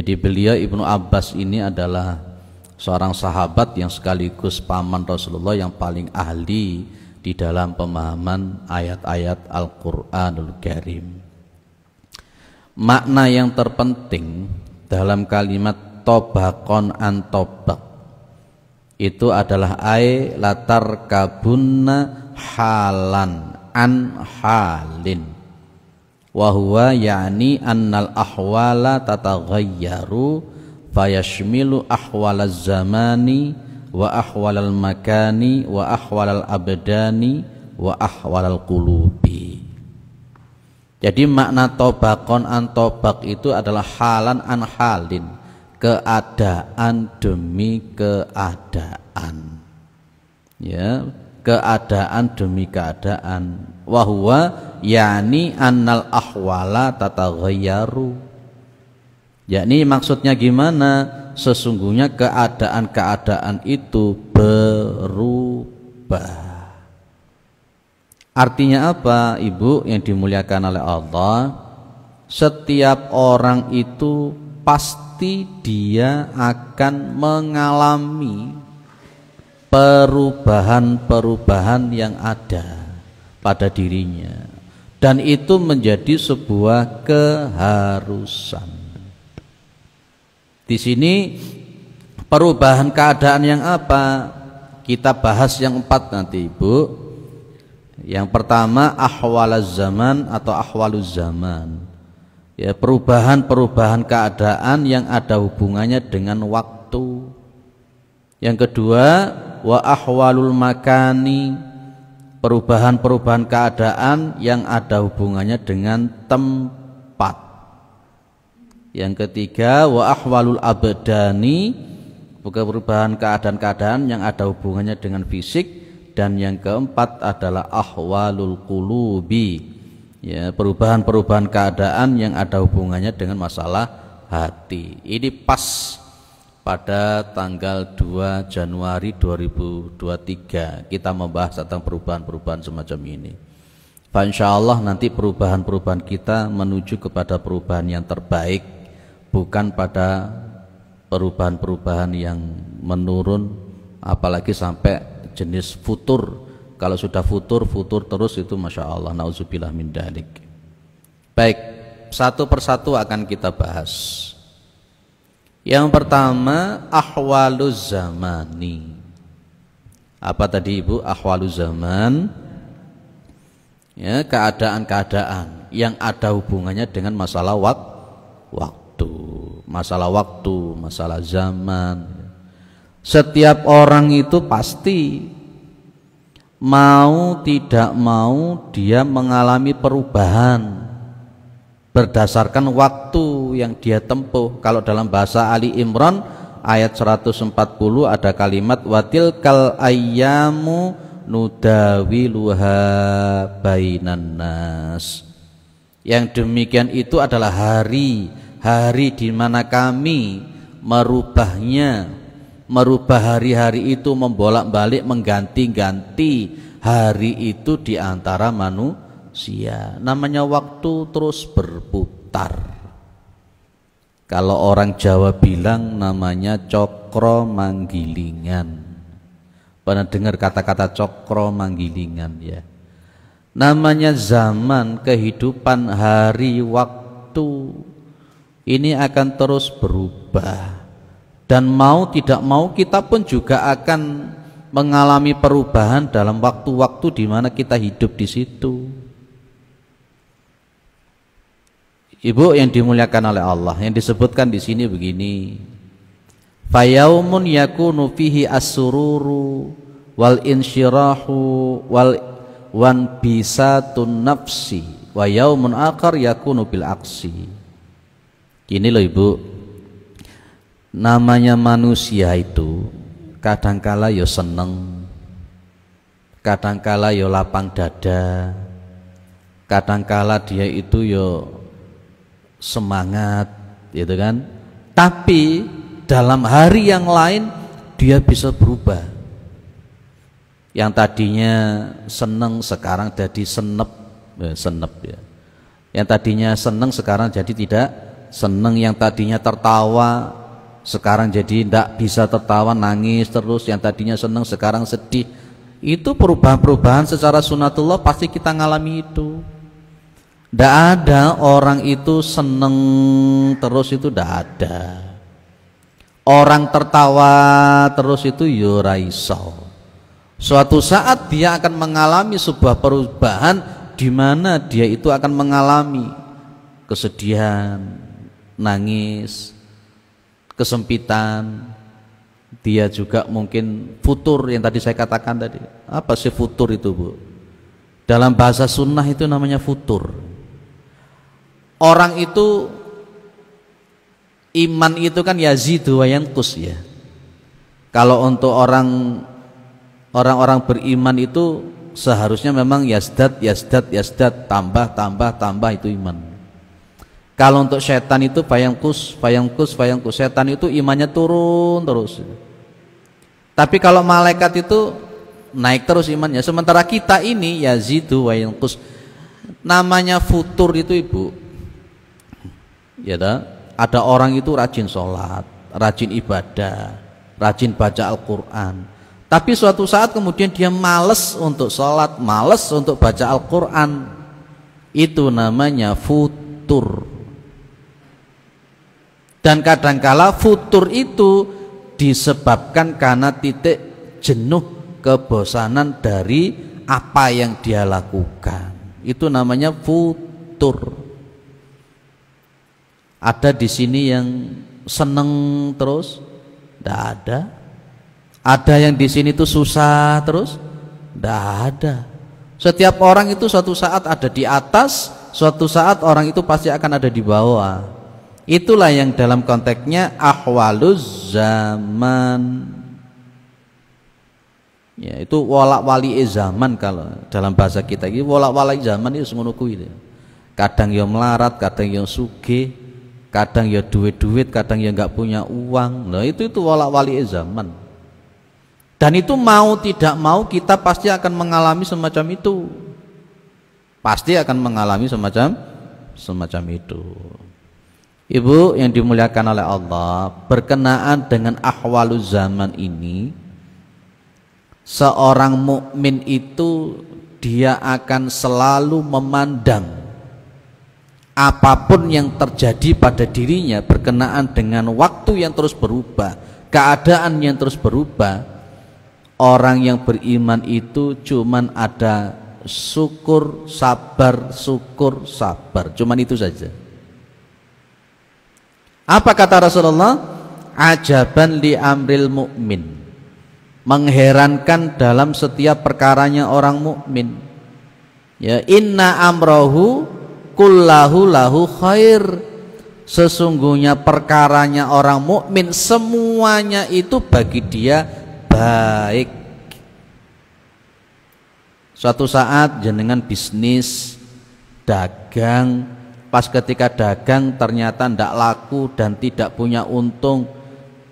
Jadi beliau Ibnu Abbas ini adalah seorang sahabat yang sekaligus paman Rasulullah yang paling ahli di dalam pemahaman ayat-ayat Al-Qur'anul Karim. Makna yang terpenting dalam kalimat tobakon an tobak itu adalah ay latar kabunna halan an halin wa huwa yani annal ahwala tataghayyaru fayashmilu ahwalaz zamani wa ahwalal makani wa ahwalal abdani wa ahwalal qulubi. Jadi makna tobakon an tobak itu adalah halan an halin, keadaan demi keadaan, ya, keadaan demi keadaan. Wahwa yani annal ahwala tataghayyaru, yakni maksudnya gimana? Sesungguhnya keadaan-keadaan itu berubah. Artinya apa, Ibu yang dimuliakan oleh Allah? Setiap orang itu pasti dia akan mengalami perubahan-perubahan yang ada pada dirinya, dan itu menjadi sebuah keharusan. Di sini perubahan keadaan yang apa? Kita bahas yang 4 nanti, Ibu. Yang pertama ahwalaz zaman atau ahwaluz zaman, ya, perubahan-perubahan keadaan yang ada hubungannya dengan waktu. Yang kedua wa ahwalul makani, perubahan-perubahan keadaan yang ada hubungannya dengan tempat. Yang ketiga wa ahwalul abdani, perubahan keadaan-keadaan yang ada hubungannya dengan fisik. Dan yang keempat adalah ahwalul qulubi, ya, perubahan-perubahan keadaan yang ada hubungannya dengan masalah hati. Ini pas pada tanggal 2 Januari 2023 kita membahas tentang perubahan-perubahan semacam ini. Insyaallah nanti perubahan-perubahan kita menuju kepada perubahan yang terbaik, bukan pada perubahan-perubahan yang menurun, apalagi sampai jenis futur. Kalau sudah futur terus itu masya Allah, nauzubillah min dalik. Baik, satu persatu akan kita bahas. Yang pertama ahwaluz zamani. Apa tadi, Ibu? Ahwaluz zaman, ya, keadaan-keadaan yang ada hubungannya dengan masalah waktu, masalah zaman. Setiap orang itu pasti mau tidak mau dia mengalami perubahan berdasarkan waktu yang dia tempuh. Kalau dalam bahasa Ali Imran ayat 140 ada kalimat watilkal ayyamu nudawiluha bainan nas. Yang demikian itu adalah hari di mana kami merubah hari-hari itu, membolak-balik, mengganti-ganti hari itu di antara manusia. Namanya waktu terus berputar. Kalau orang Jawa bilang namanya cokro manggilingan. Pernah dengar kata-kata cokro manggilingan, ya? Namanya zaman, kehidupan, hari, waktu ini akan terus berubah. Dan mau tidak mau kita pun juga akan mengalami perubahan dalam waktu-waktu di mana kita hidup di situ. Ibu yang dimuliakan oleh Allah, yang disebutkan di sini begini. Fayaumun yakunu fihi as-sururu wal insyirahu wal wanbisatun nafsi wa yaumun akhar yakunu bil aksi. Gini loh, Ibu. Namanya manusia itu kadangkala yo seneng, kadangkala yo lapang dada, kadangkala dia itu yo semangat, gitu kan. Tapi dalam hari yang lain dia bisa berubah. Yang tadinya seneng sekarang jadi senep ya. Yang tadinya seneng sekarang jadi tidak seneng yang tadinya tertawa sekarang jadi tidak bisa tertawa, nangis terus, yang tadinya seneng sekarang sedih. Itu perubahan-perubahan secara sunatullah pasti kita ngalami itu. Tidak ada orang itu seneng terus, itu tidak ada. Orang tertawa terus itu yuraiso. Suatu saat dia akan mengalami sebuah perubahan di mana dia itu akan mengalami kesedihan, nangis, kesempitan. Dia juga mungkin futur yang tadi saya katakan tadi. Apa sih futur itu, Bu? Dalam bahasa sunnah itu namanya futur. Orang itu iman itu kan yazidu wa yanqus ya. Kalau untuk orang-orang beriman itu seharusnya memang yazdad, tambah itu iman. Kalau untuk setan itu fayangkus, setan itu imannya turun terus. Tapi kalau malaikat itu naik terus imannya. Sementara kita ini yazidu wa yanqus. Namanya futur itu, Ibu. Ya dah, ada orang itu rajin sholat, rajin ibadah, rajin baca Al-Qur'an. Tapi suatu saat kemudian dia malas untuk sholat, malas untuk baca Al-Qur'an. Itu namanya futur. Dan kadangkala futur itu disebabkan karena titik jenuh, kebosanan dari apa yang dia lakukan. Itu namanya futur. Ada di sini yang seneng terus? Tidak ada. Ada yang di sini tuh susah terus? Tidak ada. Setiap orang itu suatu saat ada di atas, suatu saat orang itu pasti akan ada di bawah. Itulah yang dalam konteksnya ahwaluz zaman. Ya, itu wolak-wali zaman. Kalau dalam bahasa kita ini wolak-wali zaman itu ngono kuwi. Kadang ya melarat, kadang ya sugih, kadang ya duit-duit, kadang ya enggak punya uang. Nah, itu wolak-wali zaman. Dan itu mau tidak mau kita pasti akan mengalami semacam itu. Pasti akan mengalami semacam itu. Ibu yang dimuliakan oleh Allah, berkenaan dengan ahwaluz zaman ini, seorang mukmin itu dia akan selalu memandang apapun yang terjadi pada dirinya berkenaan dengan waktu yang terus berubah, keadaan yang terus berubah. Orang yang beriman itu cuman ada syukur, sabar, cuman itu saja. Apa kata Rasulullah? Ajaban li amril mu'min. Mengherankan dalam setiap perkaranya orang mukmin. Ya, inna amrohu kullahu lahu khair. Sesungguhnya perkaranya orang mukmin semuanya itu bagi dia baik. Suatu saat jenengan bisnis, dagang, pas ketika dagang ternyata tidak laku dan tidak punya untung.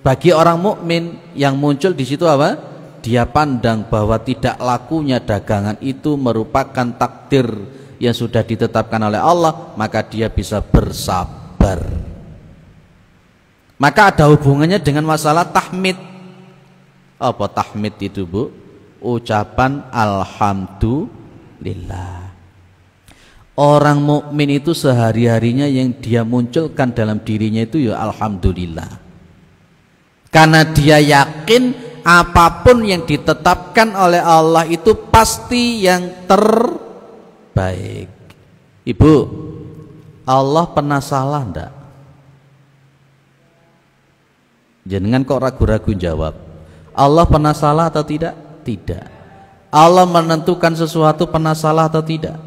Bagi orang mukmin yang muncul di situ apa? Dia pandang bahwa tidak lakunya dagangan itu merupakan takdir yang sudah ditetapkan oleh Allah, maka dia bisa bersabar. Maka ada hubungannya dengan masalah tahmid. Apa tahmid itu, Bu? Ucapan alhamdulillah. Orang mukmin itu sehari-harinya yang dia munculkan dalam dirinya itu ya alhamdulillah. Karena dia yakin apapun yang ditetapkan oleh Allah itu pasti yang terbaik. Ibu, Allah pernah salah enggak? Jangan kok ragu-ragu jawab. Allah pernah salah atau tidak? Tidak. Allah menentukan sesuatu pernah salah atau tidak?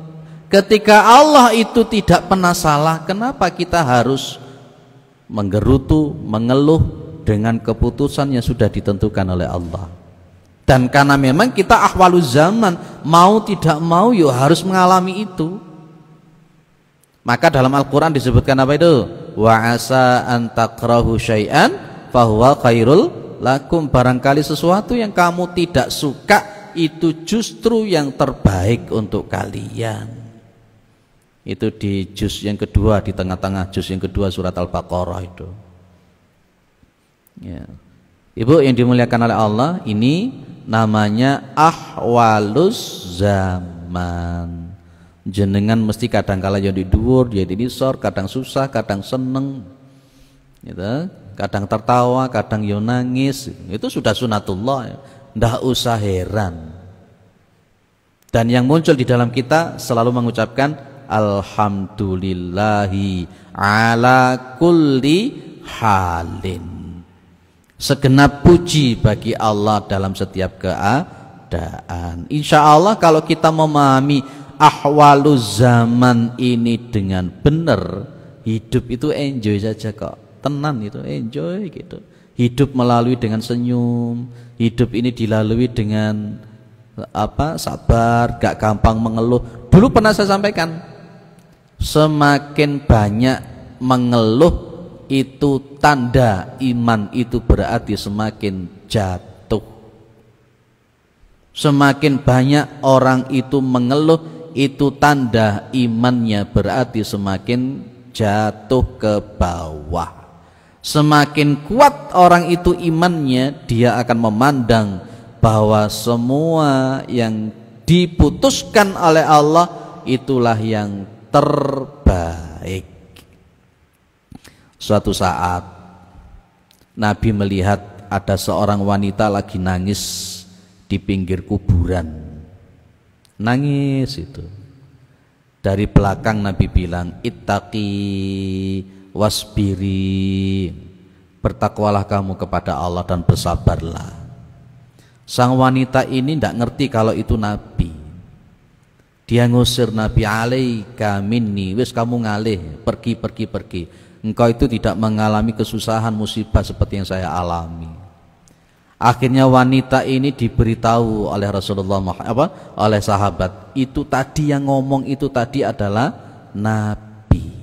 Ketika Allah itu tidak pernah salah, kenapa kita harus menggerutu, mengeluh dengan keputusan yang sudah ditentukan oleh Allah? Dan karena memang kita ahwaluz zaman, mau tidak mau yuk harus mengalami itu. Maka dalam Al-Quran disebutkan apa itu? Wa asa an takrahu syai'an fahuwa khairul lakum. Barangkali sesuatu yang kamu tidak suka itu justru yang terbaik untuk kalian. Itu di juz yang kedua, di tengah-tengah juz yang kedua surat Al-Baqarah itu. Ya. Ibu yang dimuliakan oleh Allah, ini namanya ahwalus zaman. Jenengan mesti kadang-kala jadi dhuwur, jadi nisor, kadang susah, kadang seneng, gitu. Kadang tertawa, kadang yo nangis. Itu sudah sunatullah, ndak usah heran. Dan yang muncul di dalam kita selalu mengucapkan alhamdulillahi ala kulli halin. Segenap puji bagi Allah dalam setiap keadaan. Insya Allah kalau kita memahami ahwaluz zaman ini dengan benar, hidup itu enjoy saja kok. Tenan itu enjoy gitu. Hidup melalui dengan senyum, hidup ini dilalui dengan sabar, gak gampang mengeluh. Dulu pernah saya sampaikan, semakin banyak mengeluh itu tanda iman itu berarti semakin jatuh. Semakin banyak orang itu mengeluh itu tanda imannya berarti semakin jatuh ke bawah. Semakin kuat orang itu imannya, dia akan memandang bahwa semua yang diputuskan oleh Allah itulah yang terbaik. Suatu saat Nabi melihat ada seorang wanita lagi nangis di pinggir kuburan. Nangis itu. Dari belakang Nabi bilang, ittaqi wasbiri. Bertakwalah kamu kepada Allah dan bersabarlah. Sang wanita ini tidak ngerti kalau itu Nabi. Dia ngusir Nabi, alaika minni, wis kamu ngalih, pergi. Engkau itu tidak mengalami kesusahan musibah seperti yang saya alami. Akhirnya wanita ini diberitahu oleh Rasulullah oleh sahabat, itu tadi yang ngomong itu tadi adalah Nabi.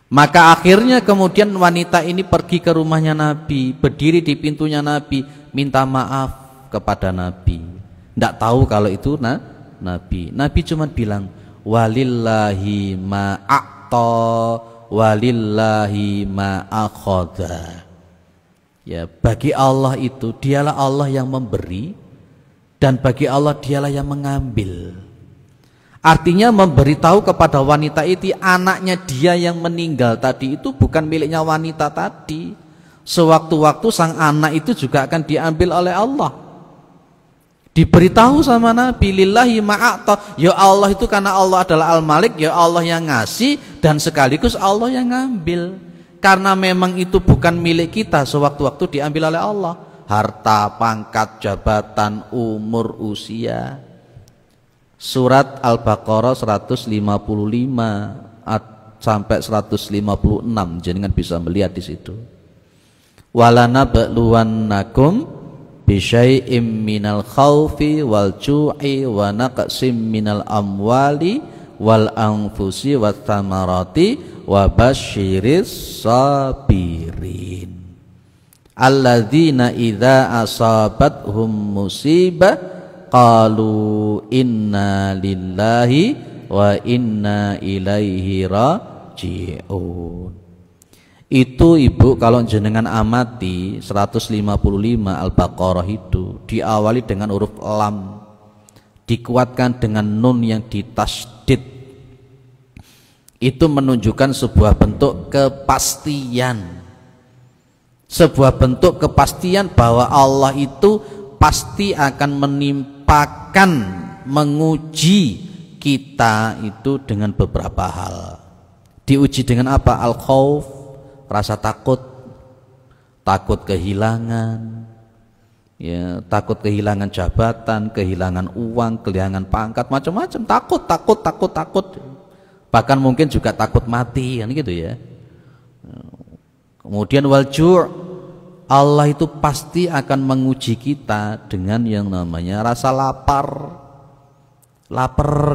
Maka akhirnya kemudian wanita ini pergi ke rumahnya Nabi, berdiri di pintunya Nabi, minta maaf kepada Nabi. Tidak tahu kalau itu Nabi. Nabi cuma bilang, walillahi ma'a'ta walillahi ma'akhadha. Ya, bagi Allah itu dialah Allah yang memberi dan bagi Allah dialah yang mengambil. Artinya memberitahu kepada wanita itu anaknya dia yang meninggal tadi itu bukan miliknya wanita tadi. Sewaktu-waktu sang anak itu juga akan diambil oleh Allah. Diberitahu sama Nabi, lillahi ma'a'ta, ya Allah itu karena Allah adalah Al-Malik, ya Allah yang ngasih dan sekaligus Allah yang ngambil. Karena memang itu bukan milik kita, sewaktu-waktu diambil oleh Allah. Harta, pangkat, jabatan, umur, usia. Surat Al-Baqarah 155 sampai 156, jenengan bisa melihat di situ. Walanabluwannakum bisyai'im minal khaufi wal ju'i wa naqsim minal amwali wal anfusi wat thamarati wa basyiris sabirin alladzina idza asabathum musibah qalu inna lillahi wa inna ilaihi raji'un. Itu ibu kalau jenengan amati 155 Al-Baqarah itu diawali dengan huruf lam, dikuatkan dengan nun yang ditasdid. Itu menunjukkan sebuah bentuk kepastian. Sebuah bentuk kepastian bahwa Allah itu pasti akan menimpakan, menguji kita itu dengan beberapa hal. Diuji dengan apa? Al-khauf, rasa takut kehilangan, ya, takut kehilangan jabatan, kehilangan uang, kehilangan pangkat, macam-macam, takut. Bahkan mungkin juga takut mati, kan gitu ya. Kemudian wal-ju', Allah itu pasti akan menguji kita dengan yang namanya rasa lapar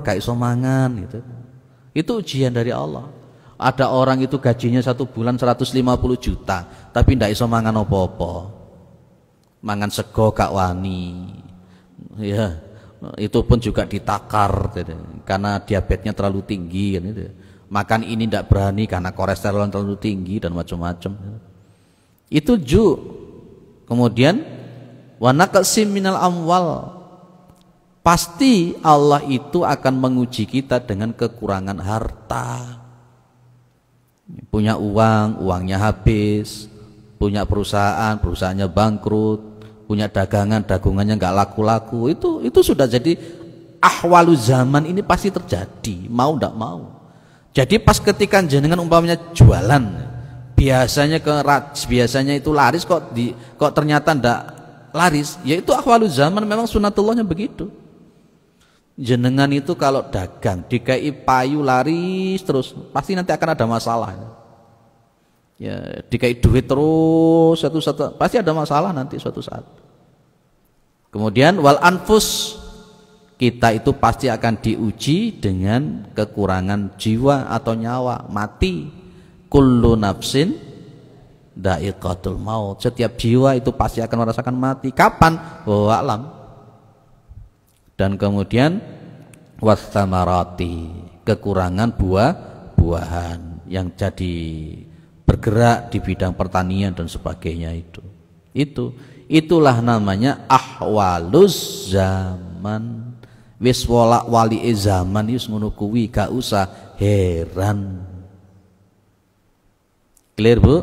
kayak somangan gitu. Itu ujian dari Allah. Ada orang itu gajinya 1 bulan 150 juta tapi ndak iso mangan apa-apa. Mangan sego gak wani. Ya, itu pun juga ditakar gitu. Karena diabetesnya terlalu tinggi kan itu. Makan ini tidak berani karena kolesterol terlalu tinggi dan macam-macam. Itu kemudian wa naqsim minal amwal, pasti Allah itu akan menguji kita dengan kekurangan harta. Punya uang, uangnya habis, punya perusahaan, perusahaannya bangkrut, punya dagangan, dagangannya nggak laku-laku. Itu sudah jadi ahwalu zaman, ini pasti terjadi, mau ndak mau. Jadi pas ketika jenengan umpamanya jualan, biasanya itu laris, kok ternyata ndak laris, yaitu ahwalu zaman, memang sunatullahnya begitu. Jenengan itu kalau dagang dikai payu laris terus, pasti nanti akan ada masalah. Ya, dikai duit terus satu-satu, pasti ada masalah nanti suatu saat. Kemudian wal anfus, kita itu pasti akan diuji dengan kekurangan jiwa atau nyawa, mati. Kullu nafsin dha'iqatul maut, setiap jiwa itu pasti akan merasakan mati. Kapan? Wallahu a'lam. Dan kemudian wastamarati, kekurangan buah-buahan yang jadi bergerak di bidang pertanian dan sebagainya. Itulah namanya ahwaluz zaman. Wis wali zaman wis ngono kuwi, gak usah heran. Clear Bu?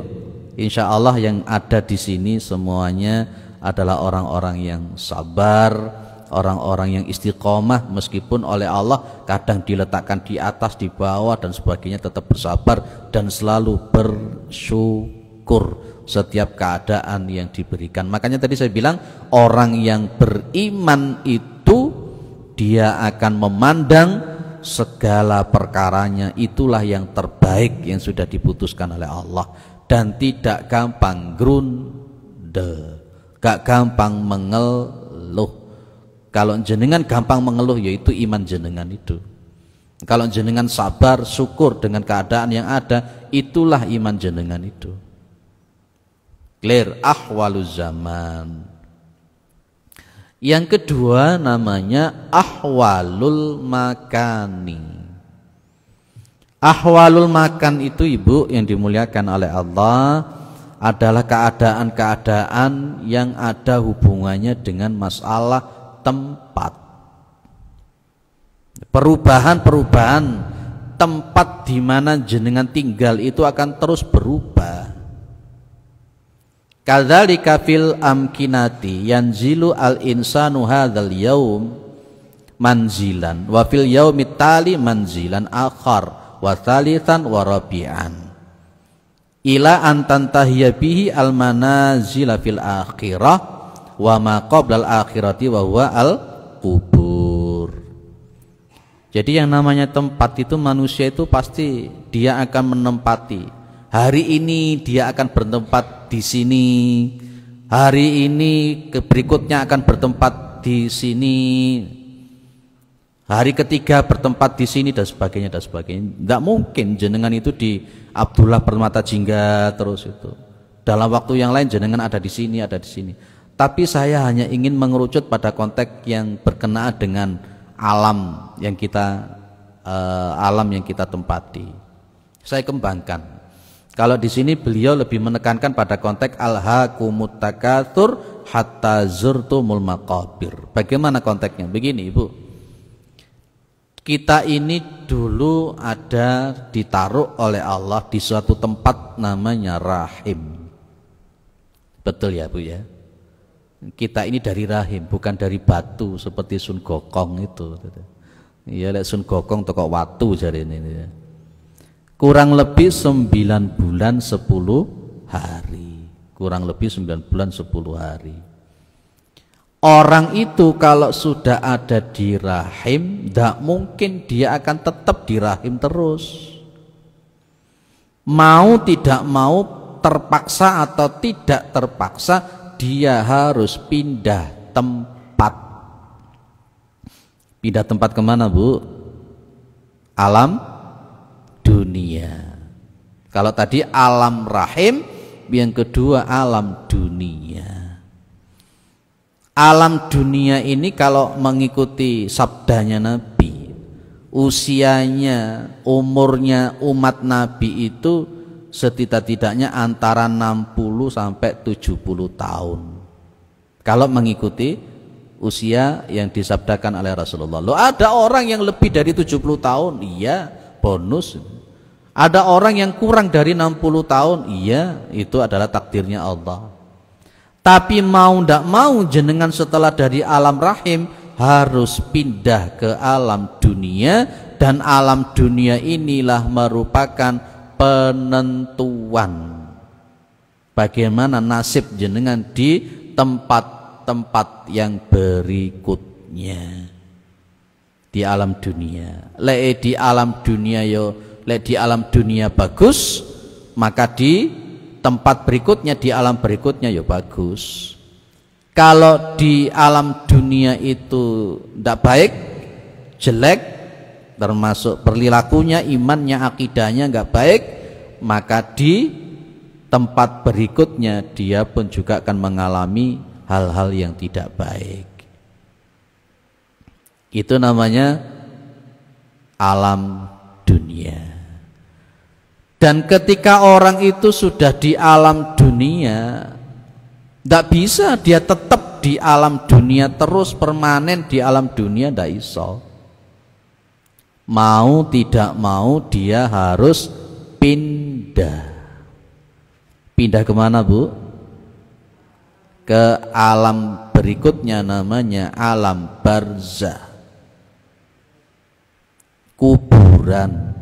Insya Allah yang ada di sini semuanya adalah orang-orang yang sabar, orang-orang yang istiqomah, meskipun oleh Allah kadang diletakkan di atas, di bawah dan sebagainya, tetap bersabar dan selalu bersyukur setiap keadaan yang diberikan. Makanya tadi saya bilang, orang yang beriman itu dia akan memandang segala perkaranya itulah yang terbaik yang sudah diputuskan oleh Allah, dan tidak gampang grunde, gak gampang mengeluh. Kalau jenengan gampang mengeluh, yaitu iman jenengan itu. Kalau jenengan sabar, syukur dengan keadaan yang ada, itulah iman jenengan itu. Clear? Ahwaluz zaman. Yang kedua namanya ahwalul makani. Ahwalul makan itu Ibu yang dimuliakan oleh Allah adalah keadaan-keadaan yang ada hubungannya dengan masalah tempat. Perubahan-perubahan tempat di mana jenengan tinggal itu akan terus berubah. Kadzalika fil amkinati yanzilu al insanu hadzal yaum manzilan wa fil yaumit tali manzilan akhar wa tsalitsan wa rabi'an ila an tantahiya bihi al manazila fil akhirah wa ma qabla al akhirati wa huwa al kubur. Jadi yang namanya tempat itu, manusia itu pasti dia akan menempati. Hari ini dia akan bertempat di sini, hari ini berikutnya akan bertempat di sini, hari ketiga bertempat di sini dan sebagainya dan sebagainya. Tidak mungkin jenengan itu di Abdullah Permata Jingga terus itu. Dalam waktu yang lain jenengan ada di sini, ada di sini. Tapi saya hanya ingin mengerucut pada konteks yang berkenaan dengan alam yang kita tempati. Saya kembangkan. Kalau di sini beliau lebih menekankan pada konteks alhaakumut takatsur hatta zurtumul maqabir. Bagaimana konteksnya? Begini Ibu. Kita ini dulu ada ditaruh oleh Allah di suatu tempat namanya rahim. Betul ya Bu ya? Kita ini dari rahim, bukan dari batu seperti Sun Gokong itu. Iya, lek Sun Gokong toko watu jare ini. Kurang lebih 9 bulan 10 hari. Kurang lebih 9 bulan 10 hari. Orang itu kalau sudah ada di rahim, tidak mungkin dia akan tetap di rahim terus. Mau tidak mau, terpaksa atau tidak terpaksa, dia harus pindah tempat. Pindah tempat kemana Bu? Alam dunia. Kalau tadi alam rahim, yang kedua alam dunia. Alam dunia ini kalau mengikuti sabdanya Nabi, usianya, umurnya umat Nabi itu setidak-tidaknya antara 60 sampai 70 tahun. Kalau mengikuti usia yang disabdakan oleh Rasulullah. Loh, ada orang yang lebih dari 70 tahun, iya, bonus. Ada orang yang kurang dari 60 tahun, iya, itu adalah takdirnya Allah. Tapi mau ndak mau jenengan setelah dari alam rahim harus pindah ke alam dunia, dan alam dunia inilah merupakan penentuan bagaimana nasib jenengan di tempat-tempat yang berikutnya di alam dunia. Lek di alam dunia lek di alam dunia bagus, maka di tempat berikutnya, di alam berikutnya ya bagus. Kalau di alam dunia itu tidak baik, jelek, termasuk perilakunya, imannya, akidahnya nggak baik, maka di tempat berikutnya dia pun juga akan mengalami hal-hal yang tidak baik. Itu namanya alam dunia. Dan ketika orang itu sudah di alam dunia, tidak bisa dia tetap di alam dunia terus, permanen di alam dunia, tidak iso. Mau tidak mau dia harus pindah. Pindah kemana, Bu? Ke alam berikutnya, namanya alam barzah, kuburan.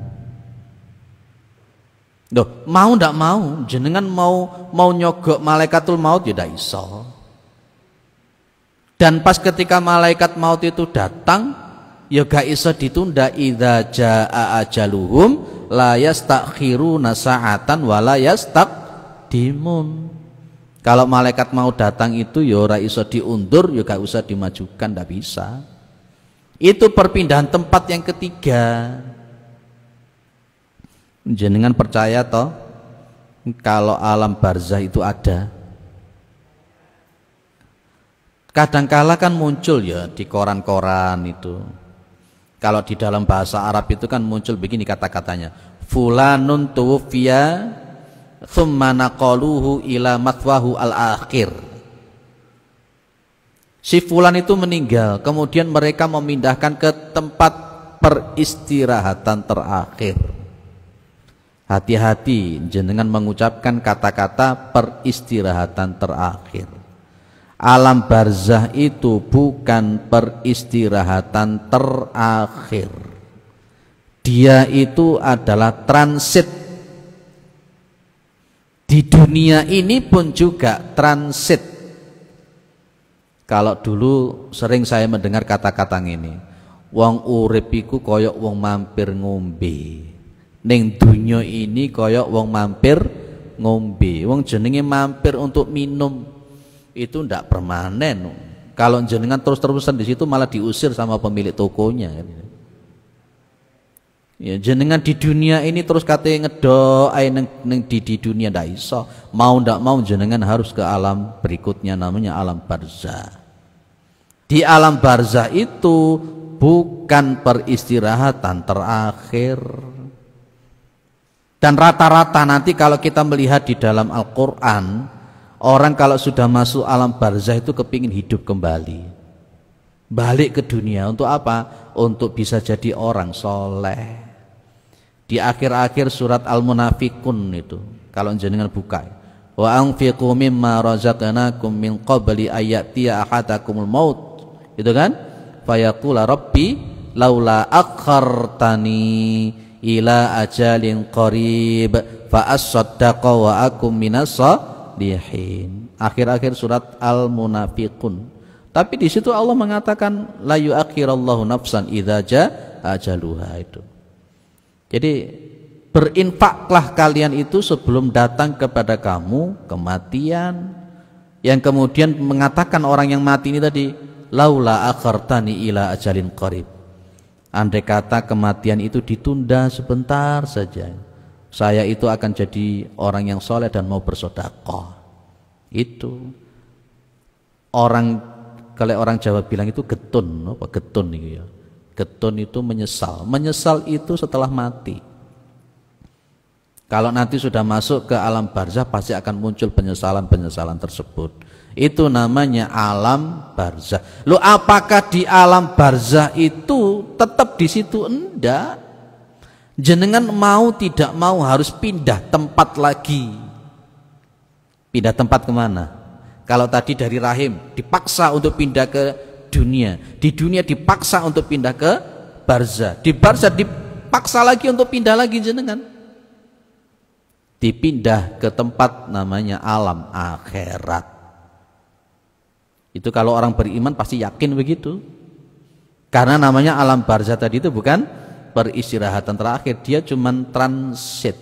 Loh, mau ndak mau, jenengan mau nyogok malaikatul maut ya ndak iso. Dan pas ketika malaikat maut itu datang, ya gak iso ditunda. Idza jaa ajaluhum la yastakhiruna sa'atan wa la yastaqdimun. Kalau malaikat mau datang itu ya ora iso diundur, ya gak usah dimajukan, ndak bisa. Itu perpindahan tempat yang ketiga. Jenengan percaya toh kalau alam barzah itu ada? Kadangkala kan muncul ya di koran-koran itu. Kalau di dalam bahasa Arab itu kan muncul begini kata-katanya, fulanun tuwfiya thumma naqaluhu ila mathwahu al-akhir. Si fulan itu meninggal, kemudian mereka memindahkan ke tempat peristirahatan terakhir. Hati-hati jenengan mengucapkan kata-kata peristirahatan terakhir. Alam barzah itu bukan peristirahatan terakhir. Dia itu adalah transit. Di dunia ini pun juga transit. Kalau dulu sering saya mendengar kata-kata ini, wong urip iku koyok wong mampir ngombe. Ning dunya ini koyok wong mampir ngombe. Wong jenenge mampir untuk minum itu ndak permanen. Kalau jenengan terus-terusan di situ malah diusir sama pemilik tokonya. Ya, jenengan di dunia ini terus katanya ngedok di dunia ndak iso. Mau ndak mau jenengan harus ke alam berikutnya, namanya alam barzah. Di alam barzah itu bukan peristirahatan terakhir. Dan rata-rata nanti kalau kita melihat di dalam Al-Quran, orang kalau sudah masuk alam barzah itu kepingin hidup kembali, balik ke dunia. Untuk apa? Untuk bisa jadi orang soleh. Di akhir-akhir surat Al-Munafikun itu, kalau jenengan buka, wa anfiqu mimma razaqnakum min qabli ayyatiya ahadakumul maut, itu kan, fayaqula rabbi laula akhartani ila ajalin qarib fa as-saddaqa wa akum minas shalihin. Akhir-akhir surat Al-Munafiqun. Tapi di situ Allah mengatakan la yu'akhirallahu nafsan idza jaa ajaluha itu. Jadi berinfaklah kalian itu sebelum datang kepada kamu kematian. Yang kemudian mengatakan orang yang mati ini tadi, laula akhartani ila ajalin qarib. Andai kata kematian itu ditunda sebentar saja, saya itu akan jadi orang yang soleh dan mau bersedekah. Itu orang kalau orang Jawa bilang itu getun, apa getun itu ya. Getun itu menyesal. Menyesal itu setelah mati. Kalau nanti sudah masuk ke alam barzah pasti akan muncul penyesalan-penyesalan tersebut. Itu namanya alam barzah. Loh, apakah di alam barzah itu tetap di situ? Enggak. Jenengan mau tidak mau harus pindah tempat lagi. Pindah tempat kemana? Kalau tadi dari rahim dipaksa untuk pindah ke dunia, di dunia dipaksa untuk pindah ke barzah, di barzah dipaksa lagi untuk pindah lagi jenengan, dipindah ke tempat namanya alam akhirat. Itu kalau orang beriman pasti yakin begitu, karena namanya alam barzah tadi itu bukan peristirahatan terakhir, dia cuman transit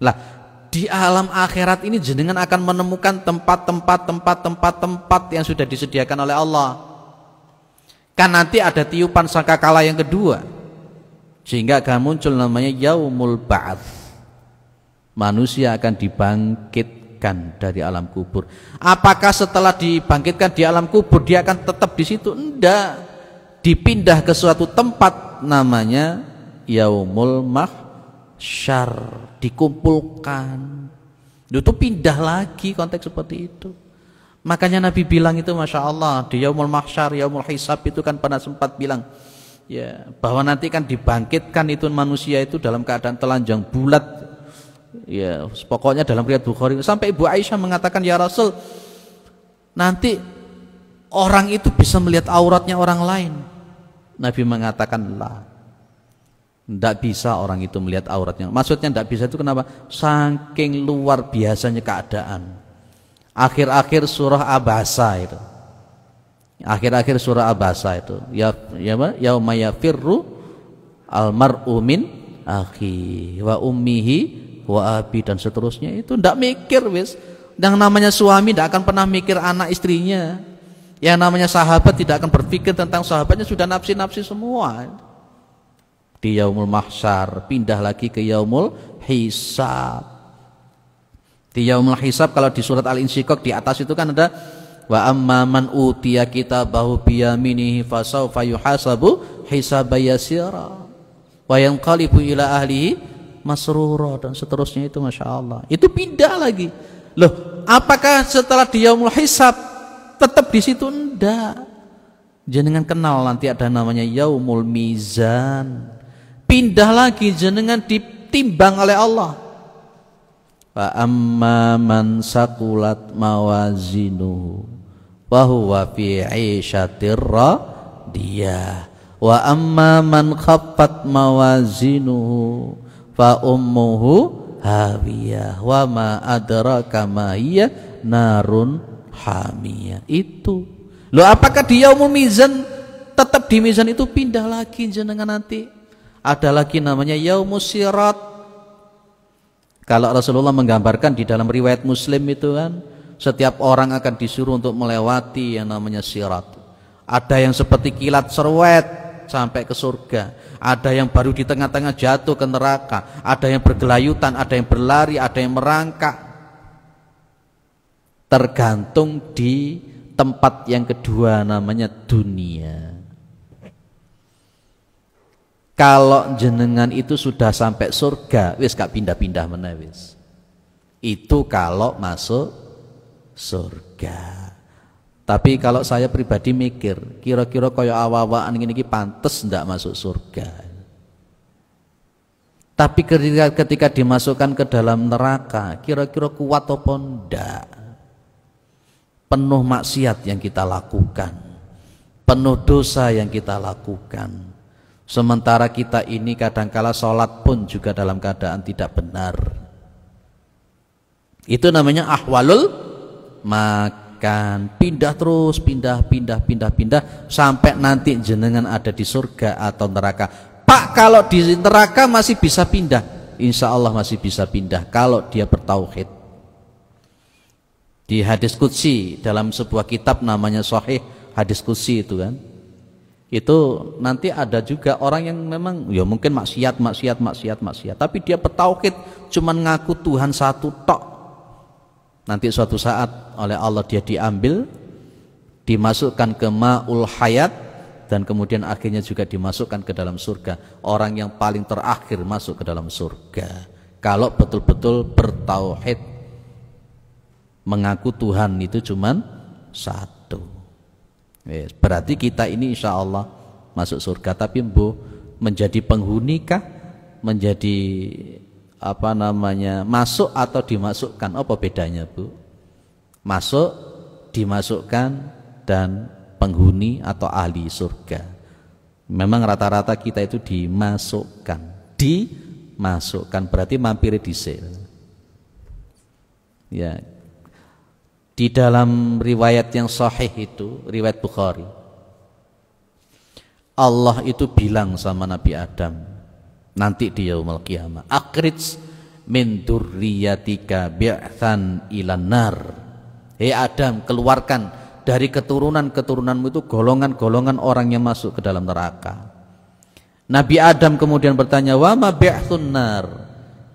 lah. Di alam akhirat ini jenengan akan menemukan tempat yang sudah disediakan oleh Allah. Kan nanti ada tiupan sangkakala yang kedua, sehingga akan muncul namanya yaumul ba'ats. Manusia akan dibangkitkan dari alam kubur. Apakah setelah dibangkitkan di alam kubur dia akan tetap di situ? Enggak. Dipindah ke suatu tempat namanya yaumul mahsyar, dikumpulkan. Itu pindah lagi konteks seperti itu. Makanya Nabi bilang itu, Masya Allah, di yaumul mahsyar, yaumul hisab itu kan pernah sempat bilang ya, bahwa nanti kan dibangkitkan itu manusia itu dalam keadaan telanjang bulat ya, pokoknya dalam riwayat Bukhari sampai Ibu Aisyah mengatakan, ya Rasul, nanti orang itu bisa melihat auratnya orang lain. Nabi mengatakan, lah, tidak bisa orang itu melihat auratnya. Maksudnya tidak bisa itu kenapa? Saking luar biasanya keadaan. Akhir-akhir surah Abasa itu. Akhir-akhir surah Abasa itu. Yauma yafirru almar'u min akhi wa ummihi wa abi dan seterusnya, itu tidak mikir wis. Yang namanya suami tidak akan pernah mikir anak istrinya. Yang namanya sahabat tidak akan berpikir tentang sahabatnya, sudah nafsi-nafsi semua. Di yaumul mahsyar pindah lagi ke yaumul hisab. Di yaumul hisab kalau di surat Al-Insyiqaq di atas itu kan ada wa amma man utiya kitabahu biyaminihi fasawfa yuhasabu hisaban yasira wa yanqalibu ila ahlihi masrura dan seterusnya itu, Masya Allah. Itu pindah lagi. Loh, apakah setelah di yaumul hisab tetap di situ? Enggak. Jenengan kenal nanti ada namanya yaumul mizan. Pindah lagi, jenengan ditimbang oleh Allah. Wa amma man saqulat mawazinuhu wa huwa fi 'ishatir radiyah wa amma man khaffat mawazinuhu fa ummuhu hawiyah wa ma adraka ma hiya narun hamiyah. Itu. Loh, apakah di yaumul mizan tetap di mizan itu pindah lagi jenengan nanti? Ada lagi namanya yaumus sirat. Kalau Rasulullah menggambarkan di dalam riwayat Muslim itu kan, setiap orang akan disuruh untuk melewati yang namanya sirat. Ada yang seperti kilat serwet sampai ke surga, ada yang baru di tengah-tengah jatuh ke neraka, ada yang bergelayutan, ada yang berlari, ada yang merangkak. Tergantung di tempat yang kedua namanya dunia. Kalau jenengan itu sudah sampai surga, wis gak pindah-pindah mana wis. Itu kalau masuk surga. Tapi kalau saya pribadi mikir, kira-kira kaya awa-awaan gini pantes ndak masuk surga. Tapi ketika dimasukkan ke dalam neraka, kira-kira kuat apa ndak? Penuh maksiat yang kita lakukan, penuh dosa yang kita lakukan. Sementara kita ini kadangkala sholat pun juga dalam keadaan tidak benar. Itu namanya ahwalul makan. Pindah terus, pindah sampai nanti jenengan ada di surga atau neraka. Pak, kalau di neraka masih bisa pindah, insya Allah masih bisa pindah kalau dia bertauhid. Di hadis qudsi dalam sebuah kitab namanya Sahih Hadis Qudsi itu kan, itu nanti ada juga orang yang memang ya mungkin maksiat, tapi dia bertauhid, cuman ngaku Tuhan satu tok. Nanti suatu saat oleh Allah dia diambil, dimasukkan ke ma'ul hayat, dan kemudian akhirnya juga dimasukkan ke dalam surga. Orang yang paling terakhir masuk ke dalam surga kalau betul-betul bertauhid, mengaku Tuhan itu cuman satu. Berarti kita ini insya Allah masuk surga. Tapi menjadi penghuni kah, menjadi masuk atau dimasukkan, apa bedanya Bu? Masuk, dimasukkan, dan penghuni atau ahli surga. Memang rata-rata kita itu dimasukkan berarti mampir dhisik. Ya. Di dalam riwayat yang sahih itu, riwayat Bukhari, Allah itu bilang sama Nabi Adam nanti di yaumul qiyamah, akhrij min dzurriyyatika bi'tsan ilan nar. Hei Adam, keluarkan dari keturunan-keturunanmu itu golongan-golongan orang yang masuk ke dalam neraka. Nabi Adam kemudian bertanya, wa ma bi'tsun nar?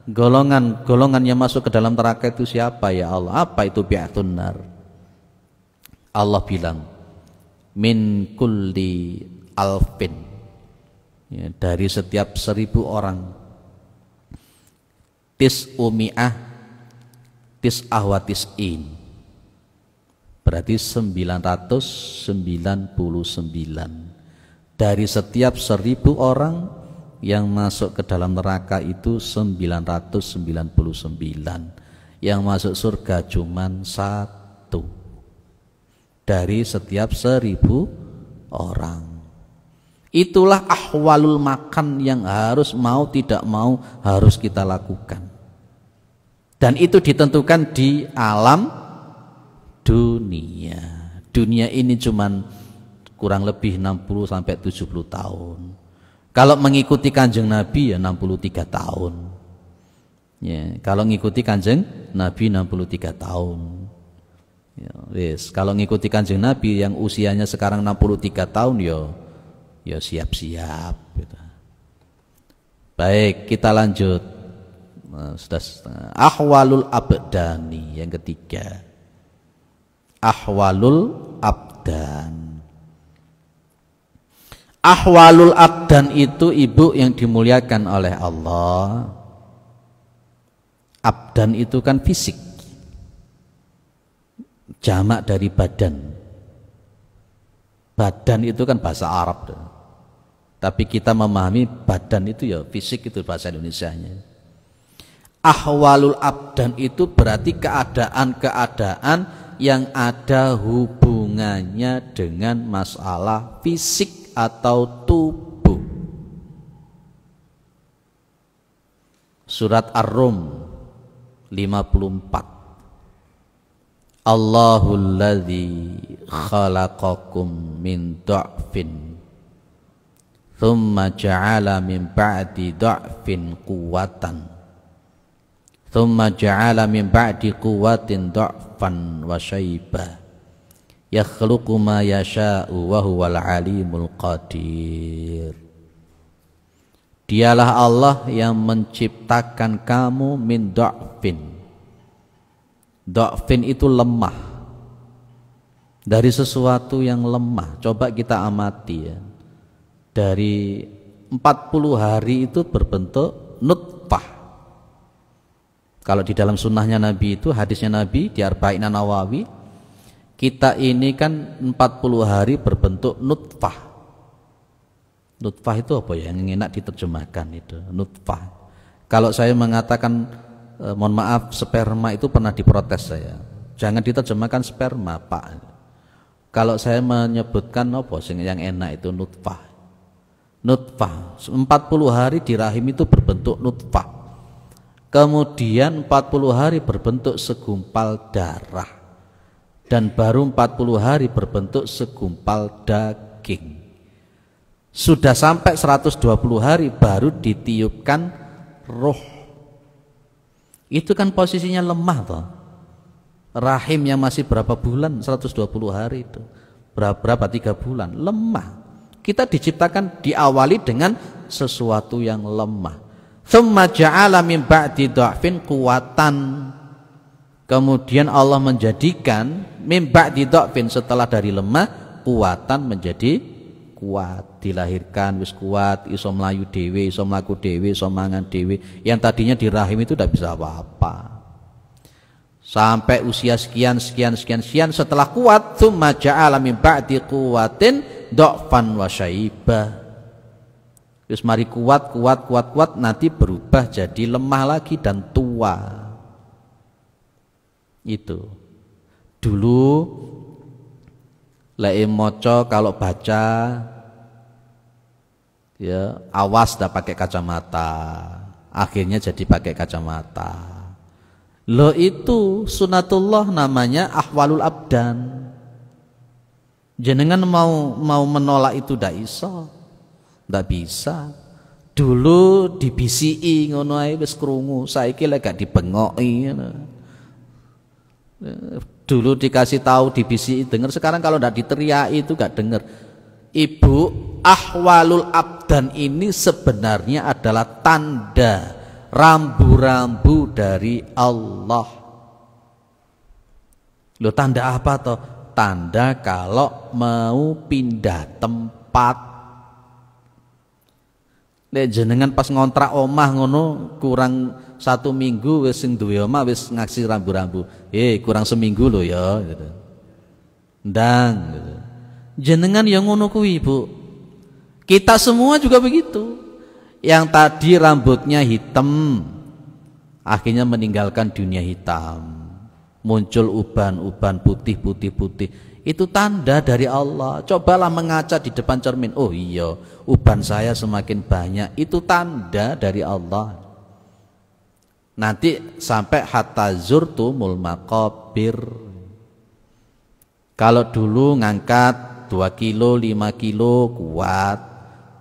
Golongan-golongan yang masuk ke dalam neraka itu siapa ya Allah? Apa itu bi'tsun nar? Allah bilang, min kulli alfin, ya, dari setiap 1000 orang, tis'umi'ah tis'ah wa tis'in, berarti 999. Dari setiap 1000 orang yang masuk ke dalam neraka itu 999, yang masuk surga cuman 1 dari setiap 1000 orang. Itulah ahwalul makan yang harus mau tidak mau harus kita lakukan. Dan itu ditentukan di alam dunia. Dunia ini cuman kurang lebih 60 sampai 70 tahun. Kalau mengikuti Kanjeng Nabi ya 63 tahun. Ya, kalau mengikuti Kanjeng Nabi 63 tahun. Ya, wis, kalau mengikuti Kanjeng Nabi yang usianya sekarang 63 tahun ya siap-siap gitu. Baik, kita lanjut. Sudah ahwalul abdani yang ketiga. Ahwalul abdan. Ahwalul abdan itu Ibu yang dimuliakan oleh Allah. Abdan itu kan fisik, jamak dari badan. Badan itu kan bahasa Arab, tapi kita memahami badan itu ya fisik, itu bahasa Indonesianya. Ahwalul abdan itu berarti keadaan-keadaan yang ada hubungannya dengan masalah fisik atau tubuh. Surat Ar-Rum 54. Allahul ladzi khalaqakum min dha'fin thumma ja'ala min ba'di dha'fin quwwatan thumma ja'ala min ba'di quwwatin dha'fan wa syaibah yakhluqu ma yasha'u wa huwal alimul qadir. Dialah Allah yang menciptakan kamu min dha'fin. Dha'fin itu lemah, dari sesuatu yang lemah. Coba kita amati ya, dari 40 hari itu berbentuk nutfah. Kalau di dalam sunnahnya Nabi itu, hadisnya Nabi di Arba'in Nawawi, kita ini kan 40 hari berbentuk nutfah. Nutfah itu apa ya, yang enak diterjemahkan itu nutfah. Kalau saya mengatakan mohon maaf sperma, itu pernah diprotes saya. Jangan diterjemahkan sperma Pak. Kalau saya menyebutkan apa sing yang enak itu nutfah. Nutfah 40 hari di rahim itu berbentuk nutfah. Kemudian 40 hari berbentuk segumpal darah. Dan baru 40 hari berbentuk segumpal daging. Sudah sampai 120 hari baru ditiupkan roh. Itu kan posisinya lemah toh. Rahim yang masih berapa bulan? 120 hari itu. Berapa 3 bulan? Lemah. Kita diciptakan diawali dengan sesuatu yang lemah. Tsumma ja'ala min ba'di dha'fin quwwatan. Kemudian Allah menjadikan mim ba'di dha'fin, setelah dari lemah kuatan menjadi kuat, dilahirkan wis kuat, iso melayu dewe, iso mlaku dewe, iso mangan dewe. Yang tadinya di rahim itu tidak bisa apa-apa. Sampai usia sekian setelah kuat, tsumma ja'ala min ba'di quwwatin dha'fan wa syaibah. Terus mari kuat, nanti berubah jadi lemah lagi dan tua. Itu dulu lek maca kalau baca ya awas dah pakai kacamata, akhirnya jadi pakai kacamata. Lo itu sunatullah, namanya ahwalul abdan. Jenengan mau menolak itu ndak iso, ndak bisa. Dulu dibisiki ngono ae wis krungu, saiki lek gak dibengoki ngono. Dulu dikasih tahu dibisiki denger, sekarang kalau ndak diteriaki itu gak denger. Ibu, ahwalul abdan ini sebenarnya adalah tanda rambu-rambu dari Allah. Loh, tanda apa toh? Tanda kalau mau pindah tempat. Nek jenengan pas ngontrak omah ngono kurang 1 minggu wis sing duwe omah wis ngaksi rambu-rambu. Kurang seminggu loh ya gitu. Ndang gitu. Jenengan yang ngono kuwi, Bu. Kita semua juga begitu. Yang tadi rambutnya hitam akhirnya meninggalkan dunia hitam. Muncul uban-uban putih. Itu tanda dari Allah. Cobalah mengaca di depan cermin. Oh iya, uban saya semakin banyak. Itu tanda dari Allah. Nanti sampai hatta zurtumul maqabir. Kalau dulu ngangkat 2 kilo, 5 kilo kuat.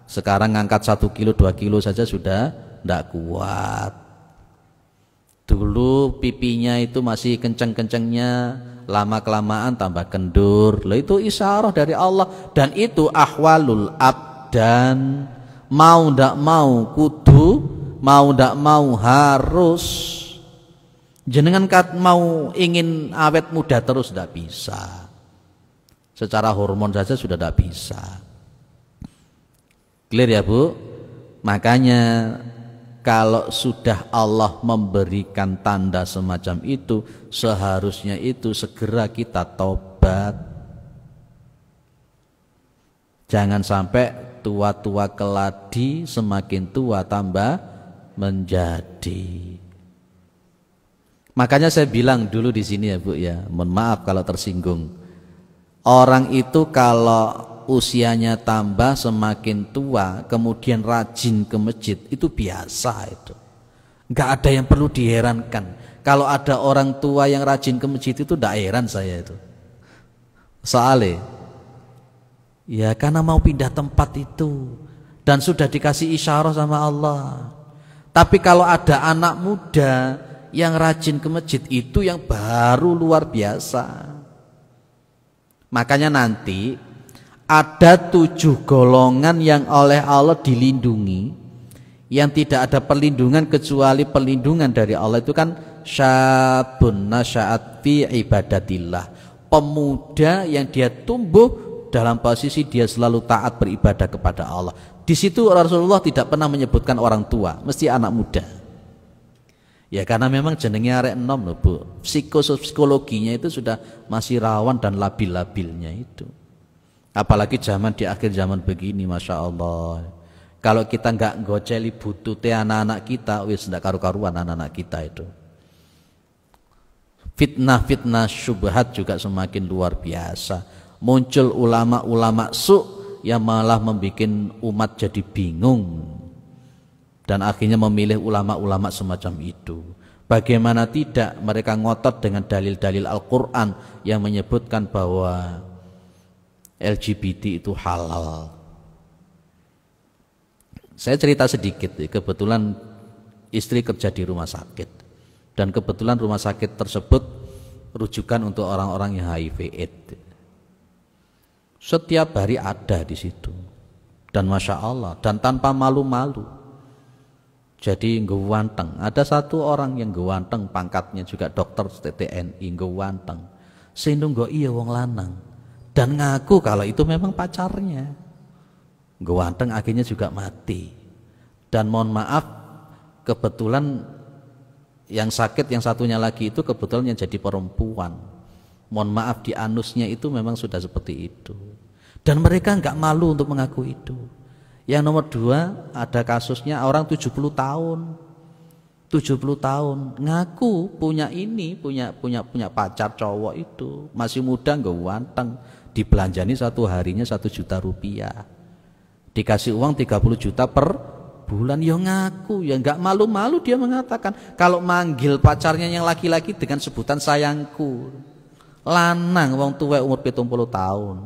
Sekarang ngangkat 1 kilo, 2 kilo saja sudah tidak kuat. Dulu pipinya itu masih kenceng-kencengnya, lama-kelamaan tambah kendur. Loh, itu isyarah dari Allah. Dan itu ahwalul abdan. Mau ndak mau kudu, mau ndak mau harus. Jenengan mau ingin awet muda terus ndak bisa. Secara hormon saja sudah ndak bisa. Clear ya, Bu? Makanya kalau sudah Allah memberikan tanda semacam itu, seharusnya itu segera kita tobat. Jangan sampai tua-tua keladi, semakin tua tambah menjadi. Makanya saya bilang dulu di sini ya, Bu ya, mohon maaf kalau tersinggung. Orang itu kalau usianya tambah semakin tua, kemudian rajin ke masjid, itu biasa itu. Enggak ada yang perlu diherankan. Kalau ada orang tua yang rajin ke masjid itu enggak heran saya itu. Soalnya ya karena mau pindah tempat itu dan sudah dikasih isyarah sama Allah. Tapi kalau ada anak muda yang rajin ke masjid, itu yang baru luar biasa. Makanya nanti ada 7 golongan yang oleh Allah dilindungi, yang tidak ada perlindungan kecuali perlindungan dari Allah. Itu kan syabun nasya'at fi ibadatillah, pemuda yang dia tumbuh dalam posisi dia selalu taat beribadah kepada Allah. Di situ Rasulullah tidak pernah menyebutkan orang tua, mesti anak muda. Ya karena memang jenenge arek enom loh, Bu. Psikologinya itu sudah masih rawan dan labil-labilnya itu. Apalagi zaman di akhir zaman begini, Masya Allah. Kalau kita nggak goceli butute anak-anak kita, wis nggak karu-karuan anak-anak kita itu. Fitnah-fitnah syubhat juga semakin luar biasa. Muncul ulama-ulama su' yang malah membuat umat jadi bingung. Dan akhirnya memilih ulama-ulama semacam itu. Bagaimana tidak mereka ngotot dengan dalil-dalil Al-Quran yang menyebutkan bahwa LGBT itu halal. Saya cerita sedikit, kebetulan istri kerja di rumah sakit, dan kebetulan rumah sakit tersebut rujukan untuk orang-orang yang HIV/AIDS. Setiap hari ada di situ, dan Masya Allah, dan tanpa malu-malu. Jadi nggewanteng. Ada satu orang yang nggewanteng, pangkatnya juga dokter TNI, nggewanteng. Sing nunggu iya wong lanang dan ngaku kalau itu memang pacarnya. Nggewanteng akhirnya juga mati. Dan mohon maaf, kebetulan yang sakit yang satunya lagi itu kebetulan yang jadi perempuan. Mohon maaf, di anusnya itu memang sudah seperti itu. Dan mereka nggak malu untuk mengaku itu. Yang nomor 2, ada kasusnya orang 70 tahun. 70 tahun ngaku punya ini, punya pacar cowok itu. Masih muda, nggak ganteng. Dibelanjani satu harinya 1 juta rupiah. Dikasih uang 30 juta per bulan, ya ngaku, ya nggak malu-malu dia mengatakan kalau manggil pacarnya yang laki-laki dengan sebutan sayangku. Lanang wong tuwek umur 70 tahun.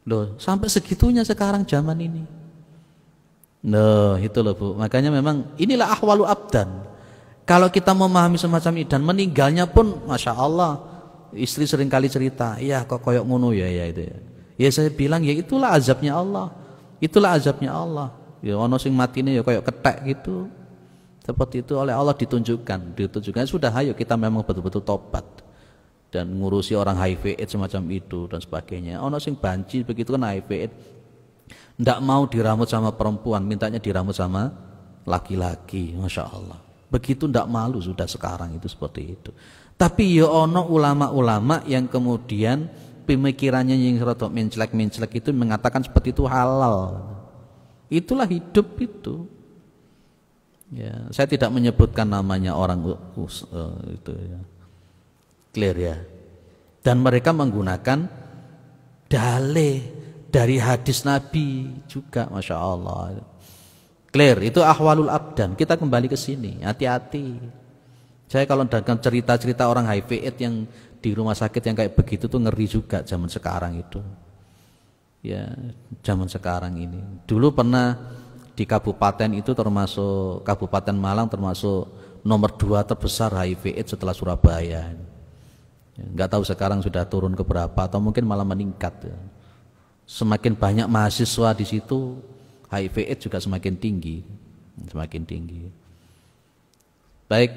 Loh, sampai segitunya sekarang zaman ini. Loh, itu loh Bu. Makanya memang inilah ahwalu abdan. Kalau kita memahami semacam ini dan meninggalnya pun Masya Allah, istri sering kali cerita, iya kok koyok ngono ya itu ya. Ya saya bilang ya itulah azabnya Allah. Itulah azabnya Allah. Ya ono sing matine ya koyok ketek gitu. Seperti itu oleh Allah ditunjukkan sudah, ayo kita memang betul-betul tobat dan ngurusi orang HIV AIDS semacam itu dan sebagainya. Ono sing banci begitu kan HIV AIDS, ndak mau diramut sama perempuan, mintanya diramut sama laki-laki. Masya Allah, begitu ndak malu sudah sekarang itu seperti itu. Tapi ya ono ulama-ulama yang kemudian pemikirannya yang rada menclek itu mengatakan seperti itu halal. Itulah hidup itu. Ya, saya tidak menyebutkan namanya orang itu ya. Clear ya. Dan mereka menggunakan dalih dari hadis Nabi juga, Masya Allah. Clear, itu ahwalul abdan. Kita kembali ke sini, hati-hati. Saya kalau dengan cerita-cerita orang HIV AIDS yang di rumah sakit yang kayak begitu tuh ngeri juga zaman sekarang itu. Ya, zaman sekarang ini. Dulu pernah di kabupaten itu termasuk Kabupaten Malang termasuk nomor 2 terbesar HIV AIDS setelah Surabaya. Enggak tahu sekarang sudah turun ke berapa atau mungkin malah meningkat. Semakin banyak mahasiswa di situ, HIV AIDS juga semakin tinggi, Baik,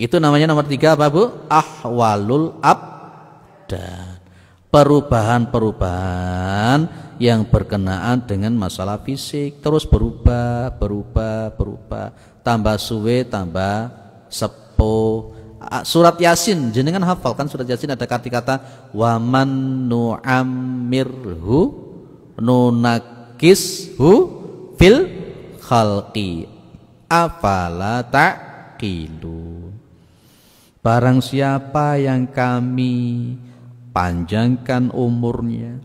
itu namanya nomor 3 apa Bu? Ahwalul abdan. Perubahan-perubahan yang berkenaan dengan masalah fisik terus berubah, tambah suwe, tambah sepuh. Surat Yasin, jenengan hafal kan surat Yasin ada kata-kata waman nu'ammirhu nunakishu fil khalqi afala ta'qilu. Barang siapa yang kami panjangkan umurnya,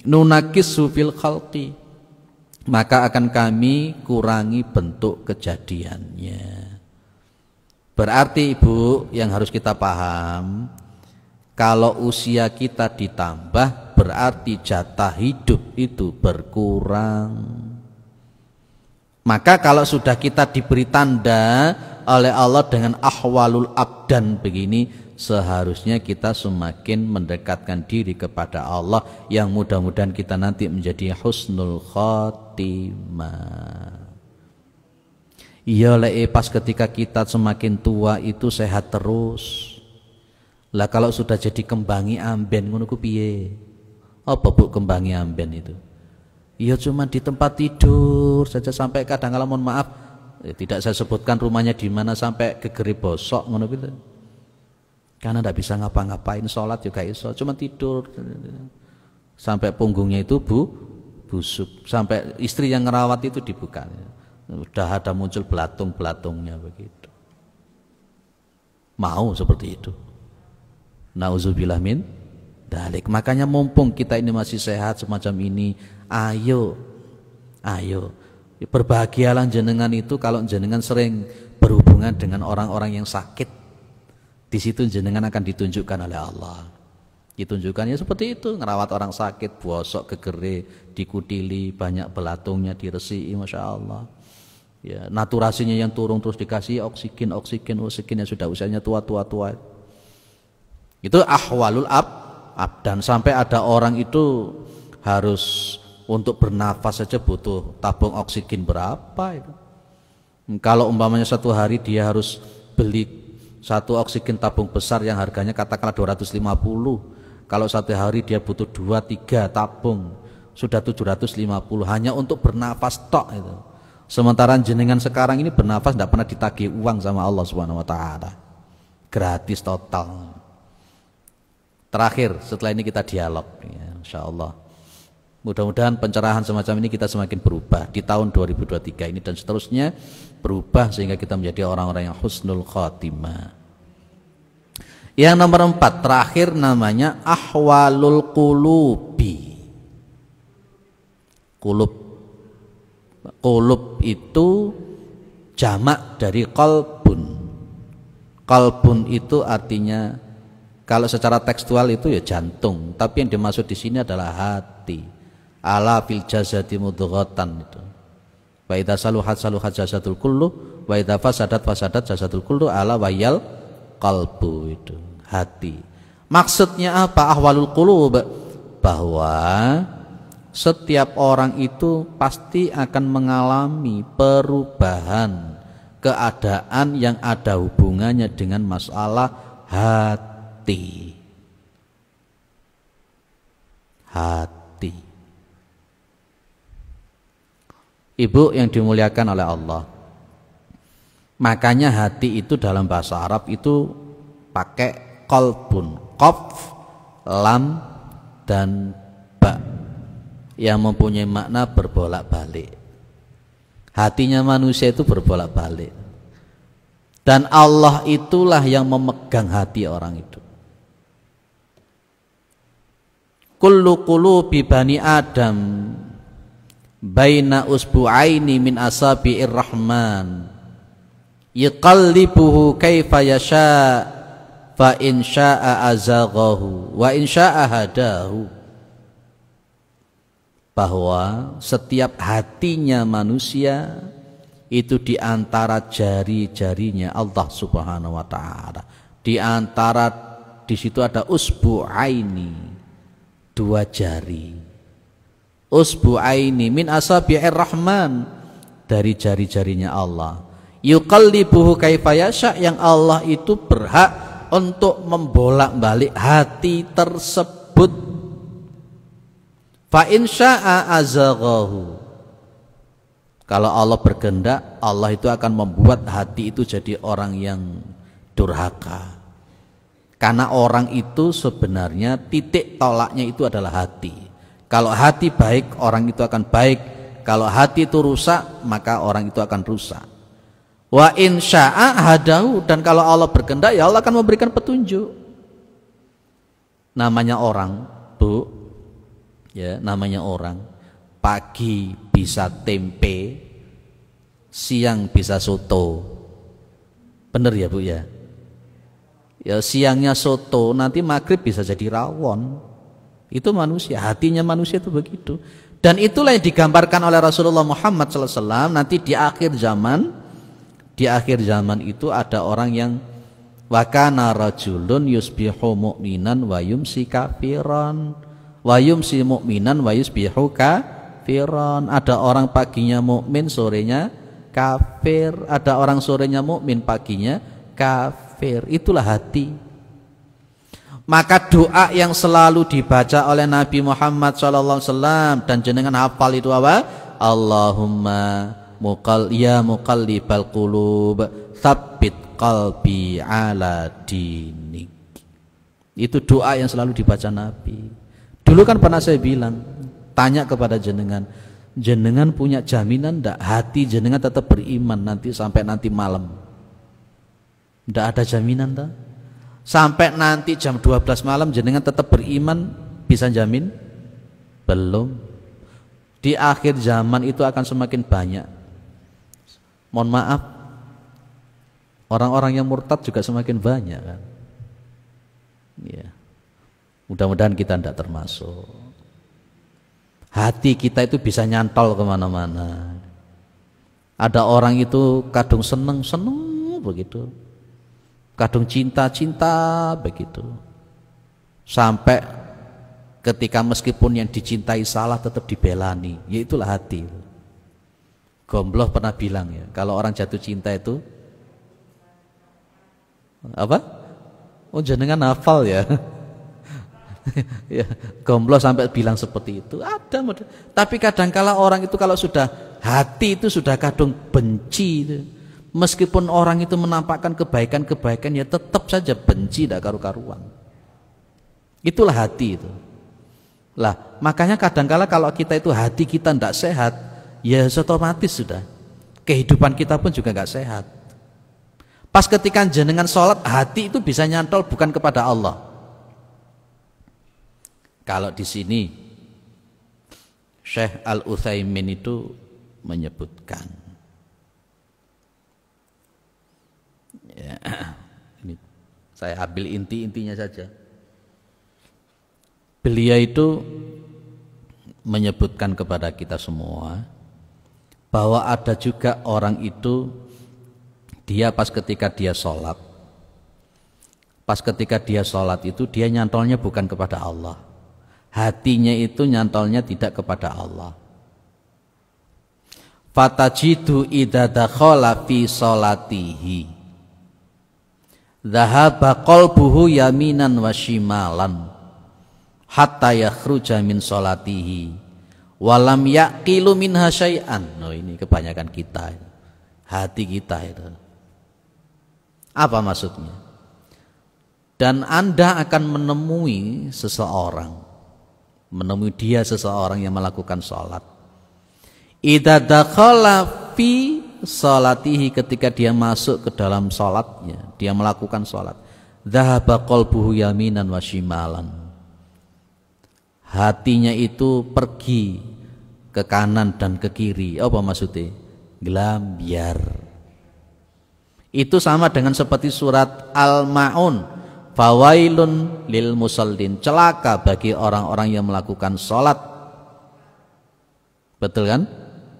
nunakishu fil khalqi, maka akan kami kurangi bentuk kejadiannya. Berarti Ibu yang harus kita paham, kalau usia kita ditambah berarti jatah hidup itu berkurang. Maka kalau sudah kita diberi tanda oleh Allah dengan ahwalul abdan begini, seharusnya kita semakin mendekatkan diri kepada Allah yang mudah-mudahan kita nanti menjadi husnul khotimah. Iya pas ketika kita semakin tua itu sehat terus. Lah kalau sudah jadi kembangi amben ngono ku piye? Apa Bu kembangi amben itu? Iya cuma di tempat tidur saja sampai kadang-kala mohon maaf tidak saya sebutkan rumahnya di mana sampai gegeri bosok ngono gitu. Karena tidak bisa ngapa-ngapain, sholat juga iso, cuma tidur sampai punggungnya itu busuk, sampai istri yang ngerawat itu dibuka. Udah ada muncul belatung-belatungnya begitu. Mau seperti itu. Nauzubillah min dalik. Makanya mumpung kita ini masih sehat semacam ini, ayo berbahagialah jenengan itu kalau jenengan sering berhubungan dengan orang-orang yang sakit. Di situ jenengan akan ditunjukkan oleh Allah. Ditunjukkannya seperti itu, ngerawat orang sakit, bosok, gegere, dikutili, banyak belatungnya diresiki, Masya Allah. Ya, naturasinya yang turun terus dikasih oksigen yang sudah usianya tua. Itu ahwalul abdan. Sampai ada orang itu harus untuk bernafas saja butuh tabung oksigen berapa itu. Kalau umpamanya satu hari dia harus beli satu oksigen tabung besar yang harganya katakanlah 250, kalau satu hari dia butuh 2-3 tabung, sudah 750 hanya untuk bernafas tok itu. Sementara jenengan sekarang ini bernafas tidak pernah ditagih uang sama Allah Subhanahu wa taala. Gratis total. Terakhir, setelah ini kita dialog ya, insyaallah. Mudah-mudahan pencerahan semacam ini kita semakin berubah di tahun 2023 ini dan seterusnya, berubah sehingga kita menjadi orang-orang yang husnul khatimah. Yang nomor 4 terakhir namanya ahwalul qulubi. Qulub itu jamak dari qalbun. Qalbun itu artinya kalau secara tekstual itu ya jantung, tapi yang dimaksud di sini adalah hati. Ala fil jasadi mudghatan itu. Wa idza saluhat jasadul kullu wa idza fasadat jasadul kullu ala wayal qalbu itu hati. Maksudnya apa ahwalul qulub? Bahwa setiap orang itu pasti akan mengalami perubahan keadaan yang ada hubungannya dengan masalah hati. Ibu yang dimuliakan oleh Allah, makanya hati itu dalam bahasa Arab itu pakai qalbun, qaf, lam dan ba yang mempunyai makna berbolak-balik. Hatinya manusia itu berbolak-balik, dan Allah itulah yang memegang hati orang itu. Kullu qulubi bani Adam baina usbu'aini min asabi'ir rahman yuqallibuhu kaifa yasha fa in syaa'a azaghahu wa in syaa'a hadahu. Bahwa setiap hatinya manusia itu di antara jari-jarinya Allah Subhanahu wa taala. Di antara di situ ada usbu'aini, 2 jari. Usbu'aini min asabi'ir rahman, dari jari-jarinya Allah. Yuqallibuhu kaifa yasha, yang Allah itu berhak untuk membolak-balik hati tersebut. Fa in syaa'a azaghahu, kalau Allah berkehendak, Allah itu akan membuat hati itu jadi orang yang durhaka. Karena orang itu sebenarnya titik tolaknya itu adalah hati. Kalau hati baik, orang itu akan baik. Kalau hati itu rusak, maka orang itu akan rusak. Wa in syaa'a hadahu, dan kalau Allah berkehendak, ya Allah akan memberikan petunjuk. Namanya orang, Bu, ya, namanya orang. Pagi bisa tempe, siang bisa soto. Bener ya Bu ya? Ya, siangnya soto, nanti maghrib bisa jadi rawon. Itu manusia, hatinya manusia itu begitu. Dan itulah yang digambarkan oleh Rasulullah Muhammad SAW. Nanti di akhir zaman itu ada orang yang wa kana rajulun yusbihu mu'minan wa yumsi kafiran wa yumsi mu'minan wa yusbihu kafiran. Ada orang paginya mukmin, sorenya kafir. Ada orang sorenya mukmin, paginya kafir. Itulah hati. Maka doa yang selalu dibaca oleh Nabi Muhammad SAW dan jenengan hafal itu apa? Allahumma ya muqallibal qulub tsabbit qalbi ala dinik. Itu doa yang selalu dibaca Nabi. Dulu kan pernah saya bilang, tanya kepada jenengan, jenengan punya jaminan enggak hati jenengan tetap beriman nanti sampai nanti malam? Enggak ada jaminan tak? Sampai nanti jam 12 malam jenengan tetap beriman, bisa jamin? Belum. Di akhir zaman itu akan semakin banyak, mohon maaf, orang-orang yang murtad juga semakin banyak kan? Ya. Mudah-mudahan kita tidak termasuk. Hati kita itu bisa nyantol kemana-mana. Ada orang itu kadung seneng begitu, kadung cinta begitu, sampai ketika meskipun yang dicintai salah tetap dibelani, ya itulah hati. Gombloh pernah bilang ya, kalau orang jatuh cinta itu apa? Oh jenengan hafal ya. Ya, Gombloh sampai bilang seperti itu. Ada model. Tapi kadangkala orang itu kalau sudah hati itu sudah kadung benci itu. Meskipun orang itu menampakkan kebaikan-kebaikan ya tetap saja benci, tidak karu-karuan. Itulah hati itu. Lah, makanya kadangkala kalau kita itu hati kita tidak sehat, ya otomatis sudah kehidupan kita pun juga nggak sehat. Pas ketika jenengan sholat, hati itu bisa nyantol bukan kepada Allah. Kalau di sini Syekh Al-Utsaimin itu menyebutkan, ya, ini saya ambil inti-intinya saja. Beliau itu menyebutkan kepada kita semua bahwa ada juga orang itu dia pas ketika dia sholat itu dia nyantolnya bukan kepada Allah, hatinya itu nyantolnya tidak kepada Allah. Fatajidu idza dakhala fi sholatihi dhahaba qalbuhu yaminan wa shimalan hatta yakhruja min sholatihi walam yaqilu minha syai'an. Oh, ini kebanyakan kita, hati kita itu. Apa maksudnya? Dan Anda akan menemui seseorang yang melakukan sholat. Idza dakhala fi sholatihi, ketika dia masuk ke dalam sholatnya, dia melakukan sholat. Dhahaba qalbuhu yaminan wa shimalan. Hatinya itu pergi ke kanan dan ke kiri. Apa maksudnya? Gelambiar. Itu sama dengan seperti surat Al-Ma'un, fawailun lil musallin, celaka bagi orang-orang yang melakukan sholat. Betul kan?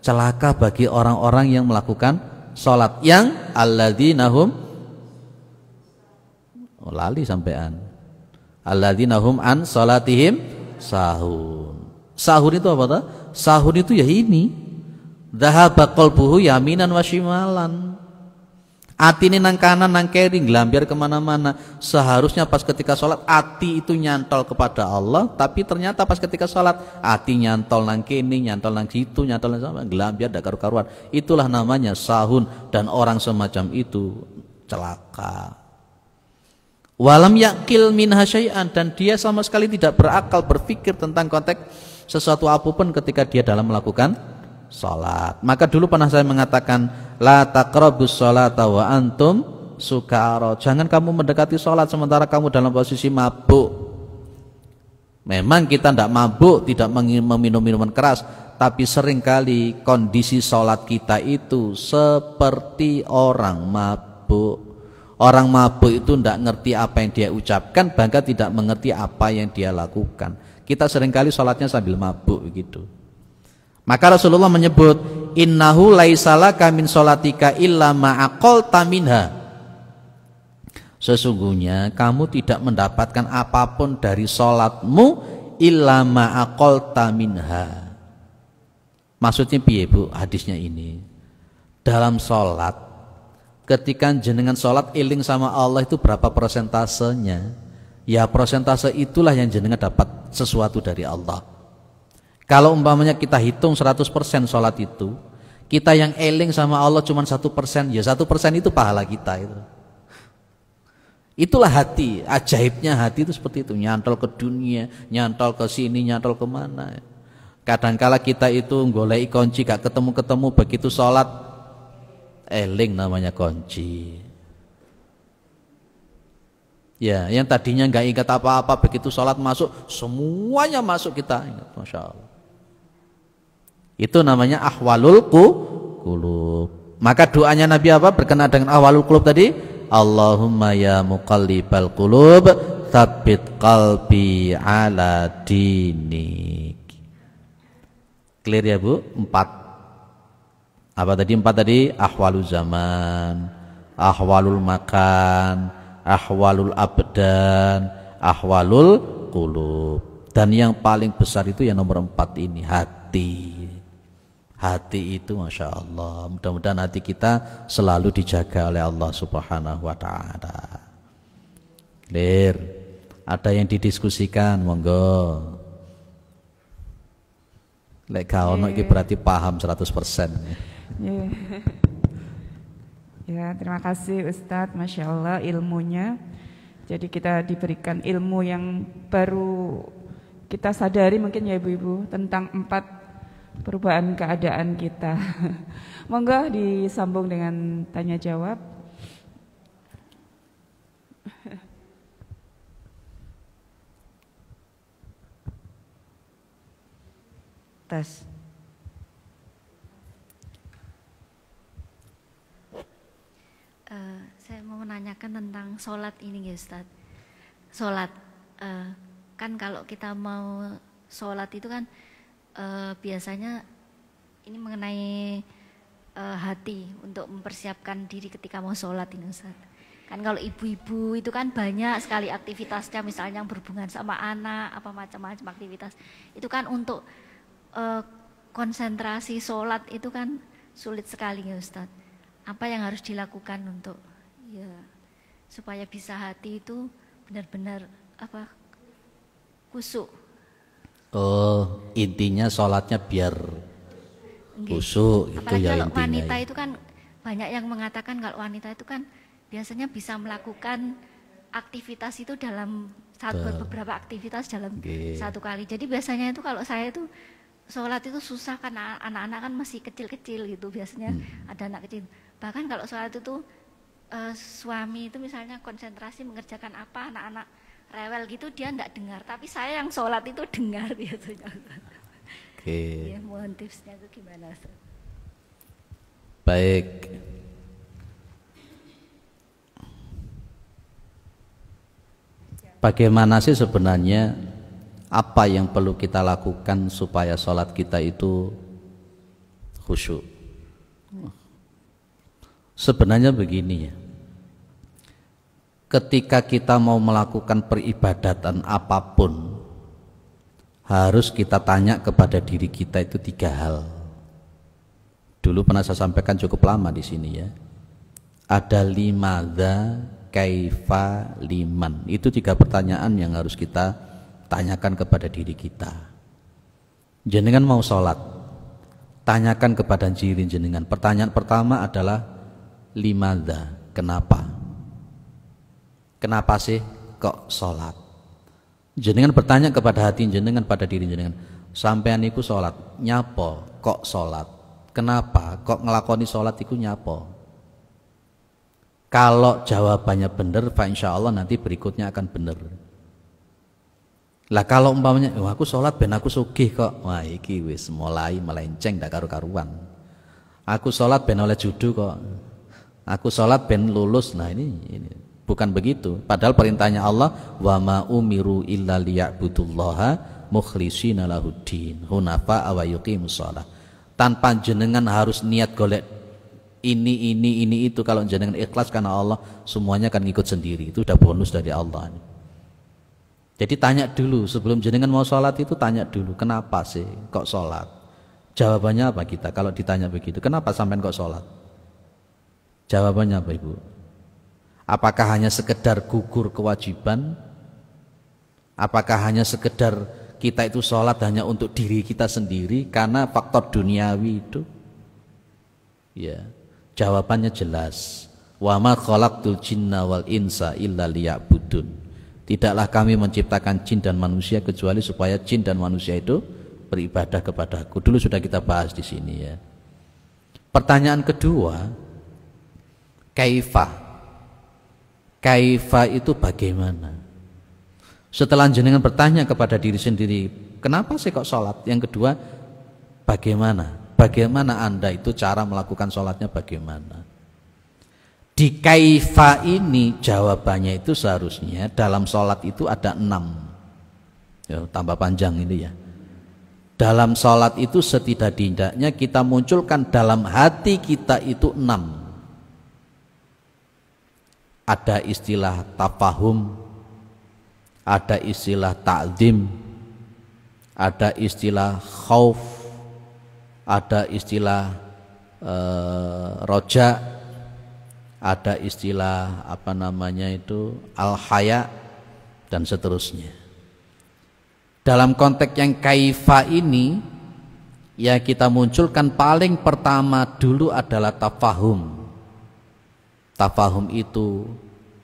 Celaka bagi orang-orang yang melakukan sholat, yang alladzina hum, oh, lali sampean, alladzina hum an sholatihim sahun. Sahun itu apa tuh? Sahun itu ya ini, dhahaba qalbuhu yaminan wa shimalan. Atine nang kanan nang kiri, gelambiar kemana-mana. Seharusnya pas ketika sholat ati itu nyantol kepada Allah, tapi ternyata pas ketika sholat ati nyantol nang kini, nyantol nang situ, nyantol nang sama, gelambiar dak karu-karuan. Itulah namanya sahun, dan orang semacam itu celaka. Walam yakil minha syai'an, dan dia sama sekali tidak berakal berpikir tentang konteks sesuatu apapun ketika dia dalam melakukan sholat. Maka dulu pernah saya mengatakan, la taqrabus sholata wa antum sukara. Jangan kamu mendekati sholat sementara kamu dalam posisi mabuk. Memang kita tidak mabuk, tidak meminum minuman keras, tapi seringkali kondisi sholat kita itu seperti orang mabuk. Orang mabuk itu tidak ngerti apa yang dia ucapkan, bahkan tidak mengerti apa yang dia lakukan. Kita seringkali sholatnya sambil mabuk begitu. Maka Rasulullah menyebut, innahu laisalaka min sholatika illa ma'aqalta minha. Sesungguhnya kamu tidak mendapatkan apapun dari sholatmu illa ma'aqalta minha. Maksudnya piye Bu hadisnya ini? Dalam sholat, ketika jenengan sholat iling sama Allah itu berapa persentasenya? Ya persentase itulah yang jenengan dapat sesuatu dari Allah. Kalau umpamanya kita hitung 100% sholat itu, kita yang eling sama Allah cuma 1%, ya 1% itu pahala kita itu. Itulah hati, ajaibnya hati itu seperti itu, nyantol ke dunia, nyantol ke sini, nyantol kemana. Kadangkala kita itu goleki kunci gak ketemu-ketemu, begitu sholat eling namanya kunci. Ya, yang tadinya nggak ingat apa-apa, begitu sholat masuk semuanya masuk kita ingat, masya Allah. Itu namanya ahwalul qulub. Maka doanya Nabi apa? Berkenaan dengan ahwalul qulub tadi, Allahumma ya muqallibal qulub tsabbit qalbi ala dinik. Clear ya Bu? 4. Apa tadi 4 tadi? Ahwalul zaman, ahwalul makan, ahwalul abdan, ahwalul qulub. Dan yang paling besar itu yang nomor 4 ini, hati. Hati itu Masya Allah, mudah-mudahan hati kita selalu dijaga oleh Allah Subhanahu wa ta'ala. Clear? Ada yang didiskusikan, monggo. Lek gak ono iki berarti paham 100%. Ya, terima kasih Ustadz, Masya Allah ilmunya. Jadi kita diberikan ilmu yang baru kita sadari mungkin ya ibu-ibu tentang 4 perubahan keadaan kita. Monggo disambung dengan tanya jawab. Tes. Saya mau menanyakan tentang sholat ini ya Ustadz. Sholat, kan kalau kita mau sholat itu kan biasanya ini mengenai hati untuk mempersiapkan diri ketika mau sholat ini Ustaz. Kan kalau ibu-ibu itu kan banyak sekali aktivitasnya, misalnya yang berhubungan sama anak, apa macam-macam aktivitas. Itu kan untuk konsentrasi sholat itu kan sulit sekali ya Ustaz. Apa yang harus dilakukan untuk ya supaya bisa hati itu benar-benar khusyuk? Oh, intinya sholatnya biar khusyuk itu apalagi ya kalau intinya. Wanita ya. itu kan banyak yang mengatakan kalau wanita itu kan biasanya bisa melakukan aktivitas itu dalam beberapa aktivitas dalam satu kali. Jadi biasanya itu kalau saya itu sholat itu susah karena anak-anak kan masih kecil-kecil gitu biasanya ada anak kecil. Bahkan kalau sholat itu suami itu misalnya konsentrasi mengerjakan apa, anak-anak rewel gitu dia enggak dengar, tapi saya yang sholat itu dengar biasanya. Ya, mohon tipsnya itu gimana Ustaz? Baik. Bagaimana sih sebenarnya apa yang perlu kita lakukan supaya sholat kita itu khusyuk? Sebenarnya begini ya. Ketika kita mau melakukan peribadatan apapun, harus kita tanya kepada diri kita itu 3 hal. Dulu pernah saya sampaikan cukup lama di sini ya. Ada limadza, kaifa, liman. Itu 3 pertanyaan yang harus kita tanyakan kepada diri kita. Jenengan mau sholat, tanyakan kepada diri jenengan. Pertanyaan pertama adalah limadza, kenapa? Kenapa sih kok sholat? Jenengan bertanya kepada hati jenengan, pada diri jenengan. Sampean iku sholat, nyapo kok sholat? Kenapa kok ngelakoni sholat iku nyapo? Kalau jawabannya benar, insya Allah nanti berikutnya akan benar. Lah kalau umpamanya, aku sholat ben aku sugih kok, wah iki wis mulai melenceng dak karu-karuan. Aku sholat ben oleh judu kok. Aku sholat ben lulus, nah ini. Bukan begitu. Padahal perintahnya Allah, wa ma umiru illa liya'budullaha mukhlishina lahuddin hunafa wa yuqimus shalah. Tanpa jenengan harus niat golek ini itu, kalau jenengan ikhlas karena Allah, semuanya akan ngikut sendiri. Itu udah bonus dari Allah. Jadi tanya dulu sebelum jenengan mau sholat itu, tanya dulu kenapa sih kok sholat. Jawabannya apa kita kalau ditanya begitu? Kenapa sampean kok sholat? Jawabannya apa Ibu? Apakah hanya sekedar gugur kewajiban? Apakah hanya sekedar kita itu sholat hanya untuk diri kita sendiri karena faktor duniawi itu? Ya, jawabannya jelas. Wa ma khalaqtul jinna wal insa illa liya'budun. Tidaklah kami menciptakan jin dan manusia kecuali supaya jin dan manusia itu beribadah kepadaku. Dulu sudah kita bahas di sini ya. Pertanyaan kedua, kaifa? Kaifa itu bagaimana? Setelah jenengan bertanya kepada diri sendiri, kenapa sih kok sholat? Yang kedua, bagaimana? Bagaimana Anda itu cara melakukan sholatnya bagaimana? Di kaifa ini jawabannya itu seharusnya dalam sholat itu ada 6. Ya, tambah panjang ini ya. Dalam sholat itu setidak-tidaknya kita munculkan dalam hati kita itu 6. Ada istilah tafahum, ada istilah ta'zim, ada istilah khauf, ada istilah roja, ada istilah apa namanya itu al-haya dan seterusnya. Dalam konteks yang kaifa ini ya kita munculkan paling pertama dulu adalah tafahum. Tafahum itu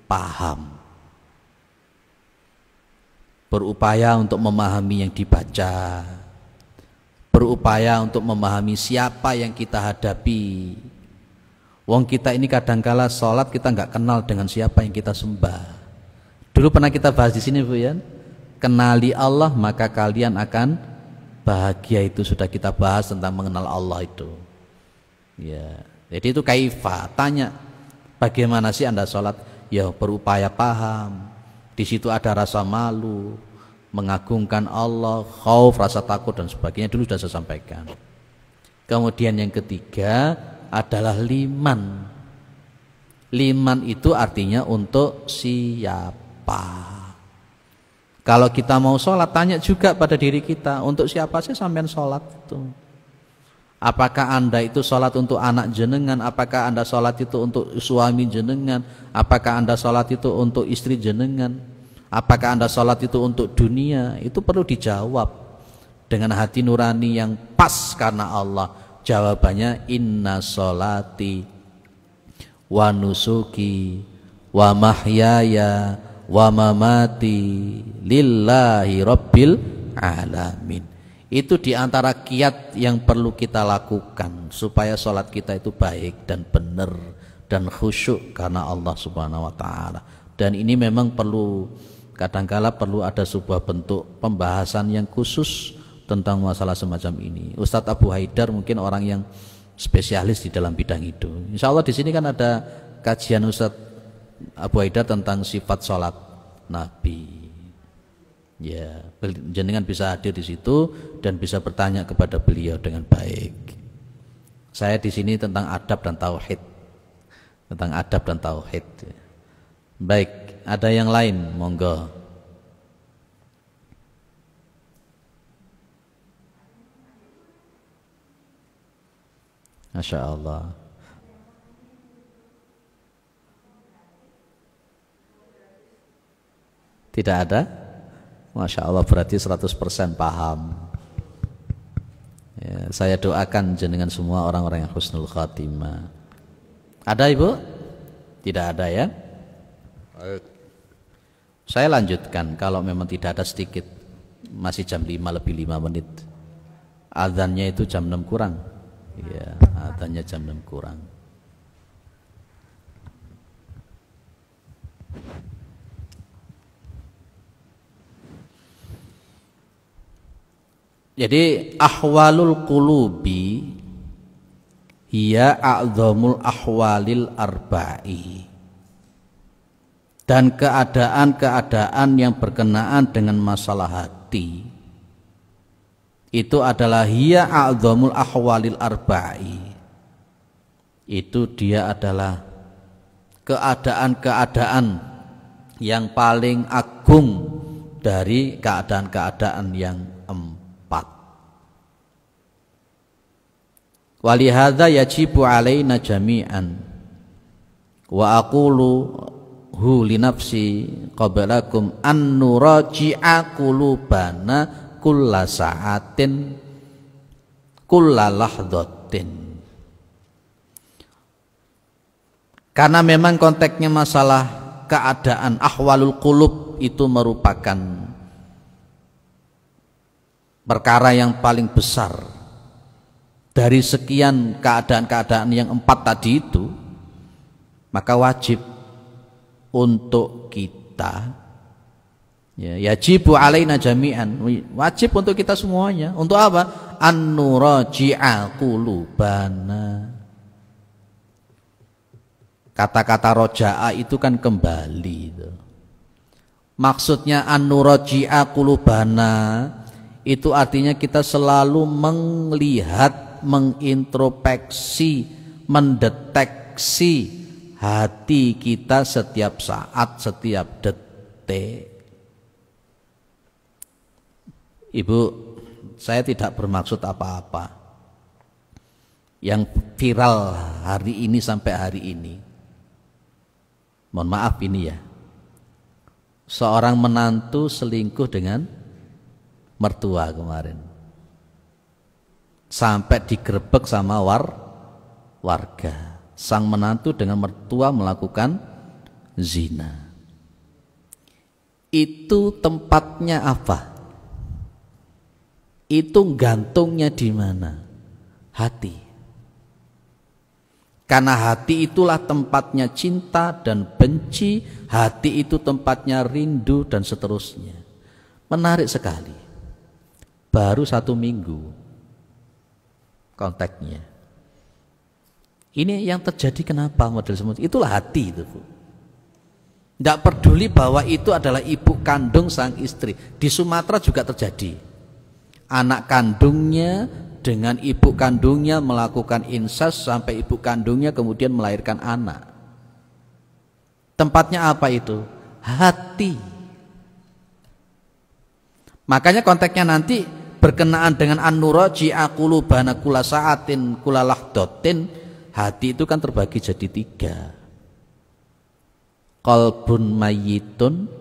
paham, berupaya untuk memahami yang dibaca, berupaya untuk memahami siapa yang kita hadapi. Wong kita ini kadangkala sholat kita nggak kenal dengan siapa yang kita sembah. Dulu pernah kita bahas di sini Bu ya, kenali Allah maka kalian akan bahagia, itu sudah kita bahas tentang mengenal Allah itu. Ya, jadi itu kaifa, tanya bagaimana sih Anda sholat? Ya berupaya paham. Di situ ada rasa malu, mengagungkan Allah, khauf, rasa takut dan sebagainya. Dulu sudah saya sampaikan. Kemudian yang ketiga adalah liman. Liman itu artinya untuk siapa? Kalau kita mau sholat, tanya juga pada diri kita, untuk siapa sih sampean sholat itu? Apakah Anda itu sholat untuk anak jenengan? Apakah Anda sholat itu untuk suami jenengan? Apakah Anda sholat itu untuk istri jenengan? Apakah Anda sholat itu untuk dunia? Itu perlu dijawab dengan hati nurani yang pas karena Allah. Jawabannya inna sholati wa nusuki wa mahyaya wa mamati lillahi rabbil alamin. Itu diantara kiat yang perlu kita lakukan supaya sholat kita itu baik dan benar dan khusyuk karena Allah Subhanahu wa ta'ala. Dan ini memang perlu, kadangkala perlu ada sebuah bentuk pembahasan yang khusus tentang masalah semacam ini. Ustadz Abu Haidar mungkin orang yang spesialis di dalam bidang itu. Insya Allah di sini kan ada kajian Ustadz Abu Haidar tentang sifat sholat Nabi. Ya, jenengan bisa hadir di situ dan bisa bertanya kepada beliau dengan baik. Saya di sini tentang adab dan tauhid. Tentang adab dan tauhid. Baik, ada yang lain, monggo. Masya Allah. Tidak ada? Masya Allah, berarti 100% paham. Ya, saya doakan jenengan semua orang-orang yang husnul khatimah. Ada Ibu? Tidak ada ya? Saya lanjutkan, kalau memang tidak ada sedikit. Masih jam 5 lebih 5 menit. Adzannya itu jam 6 kurang. Ya, adzannya jam 6 kurang. Jadi ahwalul qulubi hiya a'zamul ahwalil arba'i. Dan keadaan-keadaan yang berkenaan dengan masalah hati itu adalah hiya a'zamul ahwalil arba'i. Itu dia adalah keadaan-keadaan yang paling agung dari keadaan-keadaan yang empat. Walihadza yajibu alaina jami'an wa aqulu hu li nafsi qablakum an nuraji'a qulubana kulla sa'atin kulla lahdhatin. Karena memang konteksnya masalah keadaan ahwalul qulub itu merupakan perkara yang paling besar dari sekian keadaan-keadaan yang empat tadi itu, maka wajib untuk kita, ya, yajibu alaina jami'an, wajib untuk kita semuanya. Untuk apa? An-nuraji'a qulubana. Kata-kata roja'a itu kan kembali itu. Maksudnya an-nuraji'a qulubana itu artinya kita selalu melihat, mengintrospeksi, mendeteksi hati kita setiap saat, setiap detik. Ibu, saya tidak bermaksud apa-apa. Yang viral hari ini sampai hari ini, mohon maaf ini ya, seorang menantu selingkuh dengan mertua kemarin, sampai digerebek sama warga. Sang menantu dengan mertua melakukan zina. Itu tempatnya apa? Itu gantungnya di mana? Hati. Karena hati itulah tempatnya cinta dan benci, hati itu tempatnya rindu dan seterusnya. Menarik sekali. Baru 1 minggu kontaknya. Ini yang terjadi kenapa model semut? Itulah hati itu, Bu. Tidak peduli bahwa itu adalah ibu kandung sang istri. Di Sumatera juga terjadi. Anak kandungnya dengan ibu kandungnya melakukan insest sampai ibu kandungnya kemudian melahirkan anak. Tempatnya apa itu? Hati. Makanya konteksnya nanti berkenaan dengan an-nuraji'a qulubana kula sa'atin kula lahdatin. Hati itu kan terbagi jadi 3. Qalbun mayyitun,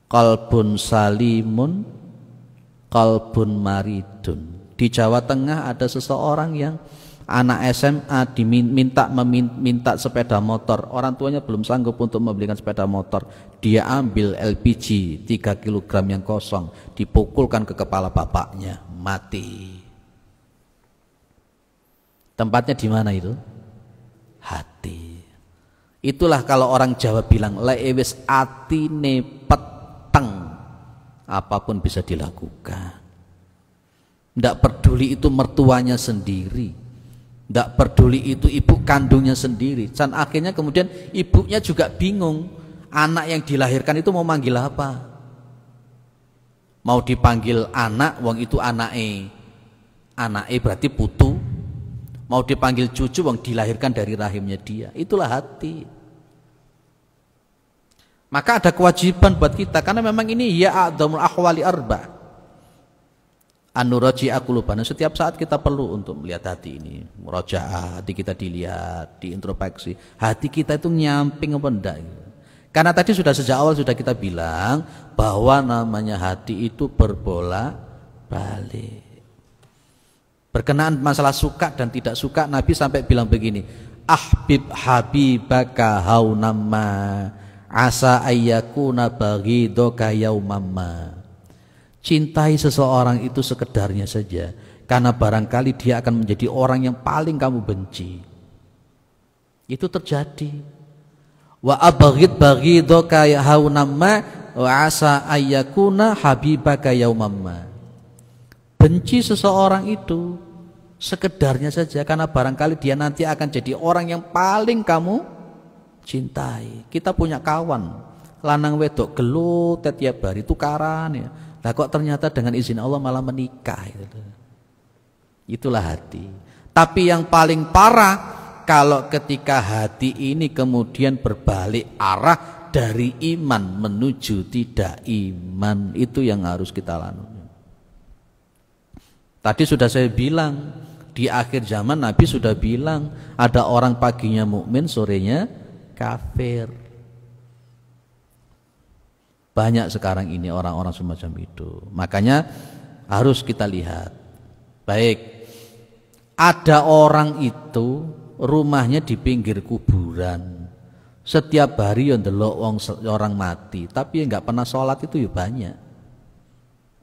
qalbun salimun, qalbun maridun. Di Jawa Tengah ada seseorang yang anak SMA minta sepeda motor. Orang tuanya belum sanggup untuk membelikan sepeda motor. Dia ambil LPG 3 kg yang kosong, dipukulkan ke kepala bapaknya, mati. Tempatnya di mana itu? Hati. Itulah kalau orang Jawa bilang lewis atine peteng, apapun bisa dilakukan. Tidak peduli itu mertuanya sendiri, tidak peduli itu ibu kandungnya sendiri. Dan akhirnya kemudian ibunya juga bingung, anak yang dilahirkan itu mau manggil apa? Mau dipanggil anak, wong itu anake berarti putu. Mau dipanggil cucu, wong dilahirkan dari rahimnya dia. Itulah hati. Maka ada kewajiban buat kita, karena memang ini ya a'dzamul ahwali arba'. An-nuraji'a qulubana, setiap saat kita perlu untuk melihat hati ini, murajaah, hati kita dilihat, diintrospeksi, hati kita itu nyamping apa enggak gitu. Karena tadi sudah sejak awal sudah kita bilang bahwa namanya hati itu berbolak-balik. Berkenaan masalah suka dan tidak suka, Nabi sampai bilang begini, ahbib habibaka haunamma asa ayyakuna baghidaka yaumamma. Cintai seseorang itu sekedarnya saja, karena barangkali dia akan menjadi orang yang paling kamu benci. Itu terjadi. Wa abghid baghidaka haunamma wa asa ayyakuna habibaka yaumamma. Benci seseorang itu sekedarnya saja, karena barangkali dia nanti akan jadi orang yang paling kamu cintai. Kita punya kawan lanang wedok gelut tiap hari tukaran ya. Nah kok ternyata dengan izin Allah malah menikah gitu. Itulah hati. Tapi yang paling parah kalau ketika hati ini kemudian berbalik arah dari iman menuju tidak iman, itu yang harus kita lakukan. Tadi sudah saya bilang, di akhir zaman Nabi sudah bilang ada orang paginya mukmin, sorenya kafir. Banyak sekarang ini orang-orang semacam itu. Makanya harus kita lihat. Baik, ada orang itu rumahnya di pinggir kuburan. Setiap hari yang ndelok orang mati, tapi yang nggak pernah sholat itu ya banyak.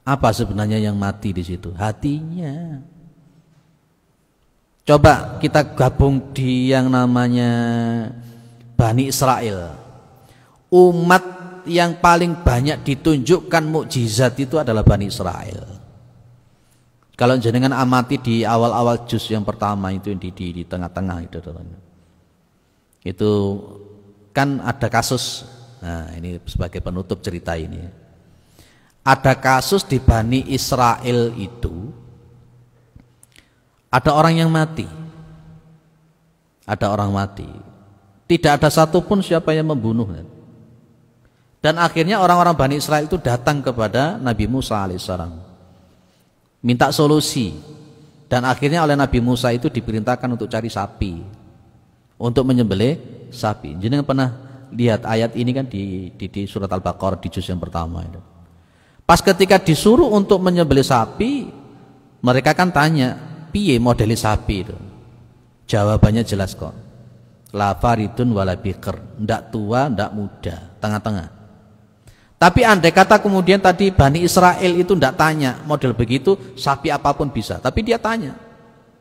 Apa sebenarnya yang mati di situ? Hatinya. Coba kita gabung di yang namanya Bani Israel. Umat yang paling banyak ditunjukkan mukjizat itu adalah Bani Israel. Kalau jenengan amati di awal-awal juz yang pertama itu di tengah-tengah itu kan ada kasus. Nah, ini sebagai penutup cerita ini. Ada kasus di Bani Israel itu ada orang yang mati. Ada orang mati. Tidak ada satupun siapa yang membunuhnya. Dan akhirnya orang-orang Bani Israel itu datang kepada Nabi Musa alaihissalam. minta solusi. Dan akhirnya oleh Nabi Musa itu diperintahkan untuk cari sapi, untuk menyembelih sapi. Jenengan pernah lihat ayat ini kan di surat Al-Baqarah di juz yang pertama itu. Pas ketika disuruh untuk menyembelih sapi, mereka kan tanya, piye modeli sapi itu? Jawabannya jelas kok. La faridun wala bikr, ndak tua, ndak muda, tengah-tengah. Tapi andai kata kemudian tadi Bani Israel itu ndak tanya model begitu, sapi apapun bisa. Tapi dia tanya,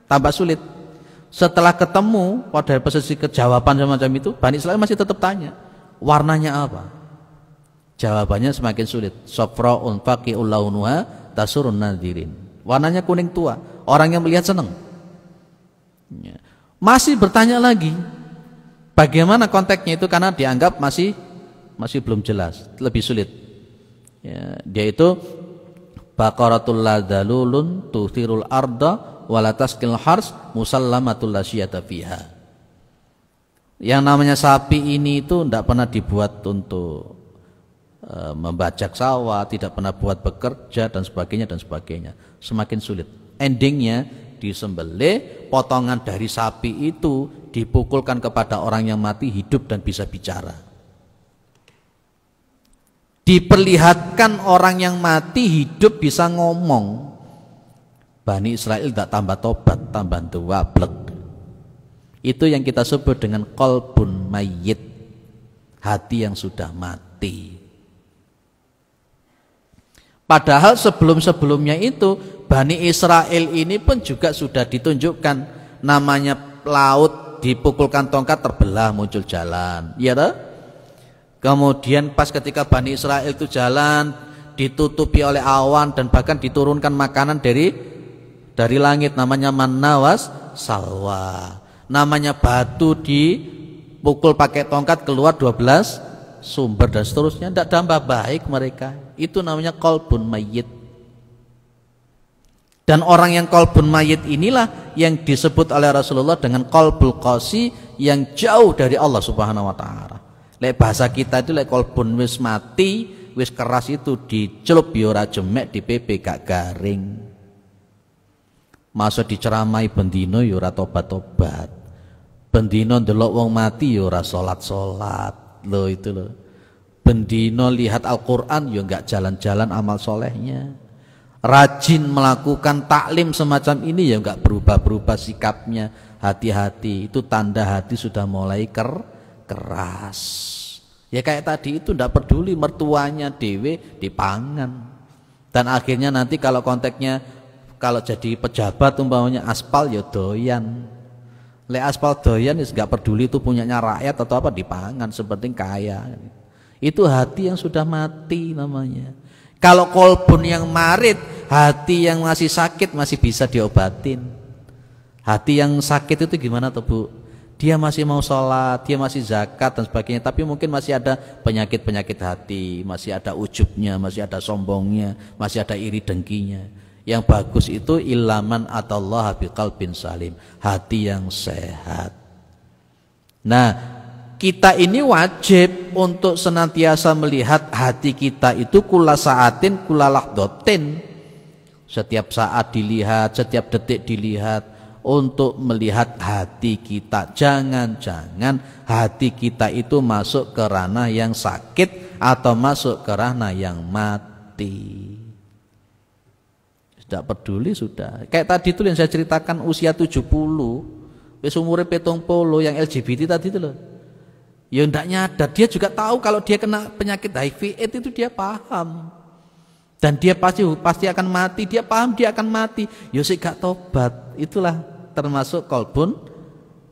tambah sulit. Setelah ketemu pada posisi kejawaban semacam itu, Bani Israel masih tetap tanya, warnanya apa? Jawabannya semakin sulit. Safra'un faqi'ul launuha tasurun nadirin. Warnanya kuning tua, orang yang melihat senang. Masih bertanya lagi, bagaimana konteksnya itu, karena dianggap masih belum jelas, lebih sulit. Ya, dia itu baqaratul ladalulun tuthirul arda walataskil hars musallamatul lasyata fiha. Yang namanya sapi ini itu tidak pernah dibuat untuk membajak sawah, tidak pernah buat bekerja dan sebagainya. Semakin sulit. Endingnya disembelih, potongan dari sapi itu dipukulkan kepada orang yang mati hidup dan bisa bicara. Diperlihatkan orang yang mati hidup bisa ngomong. Bani Israel tidak tambah tobat, tambah duablek. Itu yang kita sebut dengan qalbun mayyit, hati yang sudah mati. Padahal sebelum-sebelumnya itu Bani Israel ini pun juga sudah ditunjukkan, namanya laut dipukulkan tongkat terbelah muncul jalan, ya toh? Kemudian pas ketika Bani Israel itu jalan ditutupi oleh awan dan bahkan diturunkan makanan dari langit, namanya manna was salwa. Namanya batu dipukul pakai tongkat keluar 12 sumber dan seterusnya, tidak tambah baik mereka. Itu namanya qalbun mayyit. Dan orang yang qalbun mayyit inilah yang disebut oleh Rasulullah dengan qalbul qasi, yang jauh dari Allah Subhanahu wa taala. Lek bahasa kita itu lek qalbun wis mati, wis keras itu dicelup yo ora jemek, dipepe gak garing. Masa diceramai bendino yo ora tobat-tobat. Bendino ndelok wong mati yo ora salat-salat. Loh itu loh. Bendino lihat Al-Qur'an yo enggak jalan-jalan amal solehnya. Rajin melakukan taklim semacam ini ya enggak berubah-berubah sikapnya. Hati-hati, itu tanda hati sudah mulai keras. Ya kayak tadi itu ndak peduli mertuanya dewe dipangan. Dan akhirnya nanti kalau konteksnya kalau jadi pejabat umpamanya aspal ya doyan. Le aspal doyan ya enggak peduli itu punyanya rakyat atau apa, dipangan sepenting kaya. Itu hati yang sudah mati namanya. Kalau kolbun yang marit, hati yang masih sakit masih bisa diobatin. Hati yang sakit itu gimana tuh Bu? Dia masih mau sholat, dia masih zakat dan sebagainya, tapi mungkin masih ada penyakit-penyakit hati, masih ada ujubnya, masih ada sombongnya, masih ada iri dengkinya. Yang bagus itu ilaman atallaha biqalbin salim, hati yang sehat. Nah, kita ini wajib untuk senantiasa melihat hati kita itu kula saatin kula lahdotin. Setiap saat dilihat, setiap detik dilihat, untuk melihat hati kita. Jangan-jangan hati kita itu masuk ke ranah yang sakit atau masuk ke ranah yang mati. Tidak peduli sudah. Kayak tadi itu yang saya ceritakan usia 70, wis umure 70 yang LGBT tadi itu loh. Ya enggak nyadar, dia juga tahu kalau dia kena penyakit HIV/AIDS itu dia paham. Dan dia pasti akan mati, dia paham dia akan mati. Ya sih gak tobat. Itulah termasuk kolbun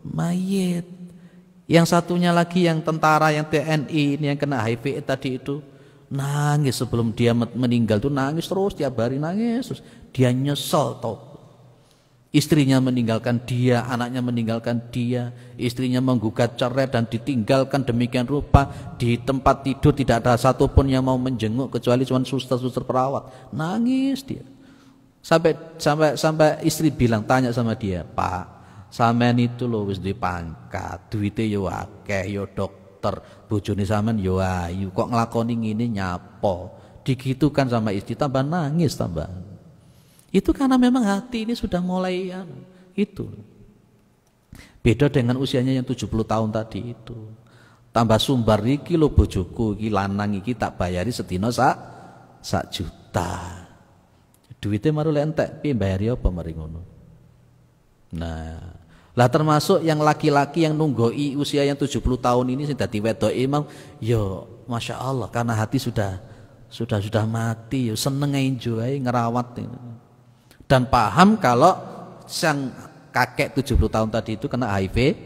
mayit. Yang satunya lagi yang tentara, yang TNI ini yang kena HIV tadi itu nangis sebelum dia meninggal tuh, nangis terus tiap hari nangis terus. Dia nyesel tau. Istrinya meninggalkan dia, anaknya meninggalkan dia, istrinya menggugat cerai dan ditinggalkan demikian rupa. Di tempat tidur tidak ada satupun yang mau menjenguk kecuali cuma suster-suster perawat. Nangis dia. Sampai istri bilang, tanya sama dia, "Pak, sampean itu lho wis dipangkat, duite yo akeh, yo dokter, bojone sampean yo ayu, kok nglakoni ngene nyapo?" Digitukan sama istri, tambah nangis tambah. Itu karena memang hati ini sudah mulai itu. Beda dengan usianya yang 70 tahun tadi itu. Tambah sumbar iki lho bojoku iki lanang iki tak bayari sedina sak juta. Duitnya maru entek piye bayari apa mari ngono. Nah, lah termasuk yang laki-laki yang nunggoi usia yang 70 tahun ini sing dadi wedoke mau ya Masya Allah karena hati sudah mati ya seneng enjoy ngerawat dan paham kalau sang kakek 70 tahun tadi itu kena HIV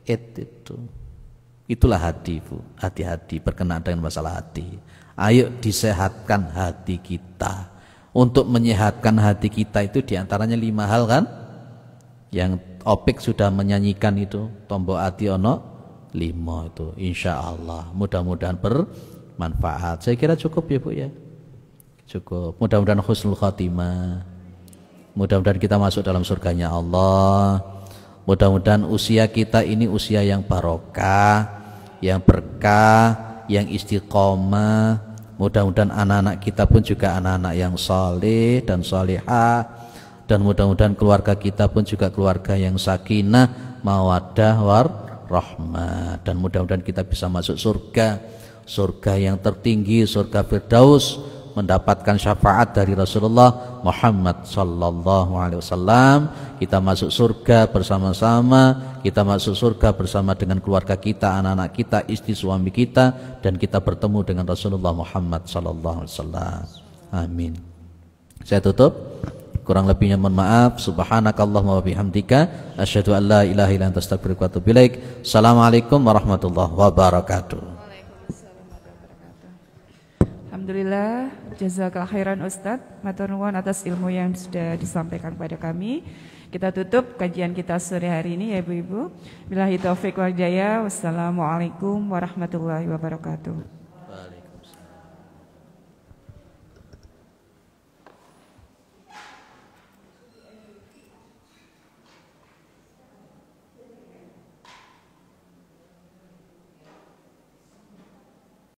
itu. Itulah hati, Bu. Hati-hati berkenaan dengan masalah hati. Ayo disehatkan hati kita. Untuk menyehatkan hati kita itu diantaranya 5 hal kan? Yang Opik sudah menyanyikan itu. Tombok hati ono 5 itu. Insya Allah. Mudah-mudahan bermanfaat. Saya kira cukup ya Bu ya. Cukup. Mudah-mudahan husnul khatimah. Mudah-mudahan kita masuk dalam surganya Allah. Mudah-mudahan usia kita ini usia yang barokah, yang berkah, yang istiqomah. Mudah-mudahan anak-anak kita pun juga anak-anak yang saleh dan salihah. Dan mudah-mudahan keluarga kita pun juga keluarga yang sakinah, mawaddah, warahmah. Dan mudah-mudahan kita bisa masuk surga, surga yang tertinggi, surga Firdaus, mendapatkan syafaat dari Rasulullah Muhammad sallallahu alaihi wasallam. Kita masuk surga bersama-sama, kita masuk surga bersama dengan keluarga kita, anak-anak kita, istri suami kita, dan kita bertemu dengan Rasulullah Muhammad sallallahu alaihi wasallam. Amin. Saya tutup. Kurang lebihnya mohon maaf. Subhanakallahumma wa bihamdika asyhadu an la ilaha illa anta astaghfiruka wa atubu ilaik. Assalamualaikum warahmatullahi wabarakatuh. Alhamdulillah, jazakallahu khairan Ustadz, matur nuwun atas ilmu yang sudah disampaikan kepada kami. Kita tutup kajian kita sore hari ini ya Ibu-ibu. Billahi taufiq wal hidayah. Wassalamualaikum warahmatullahi wabarakatuh.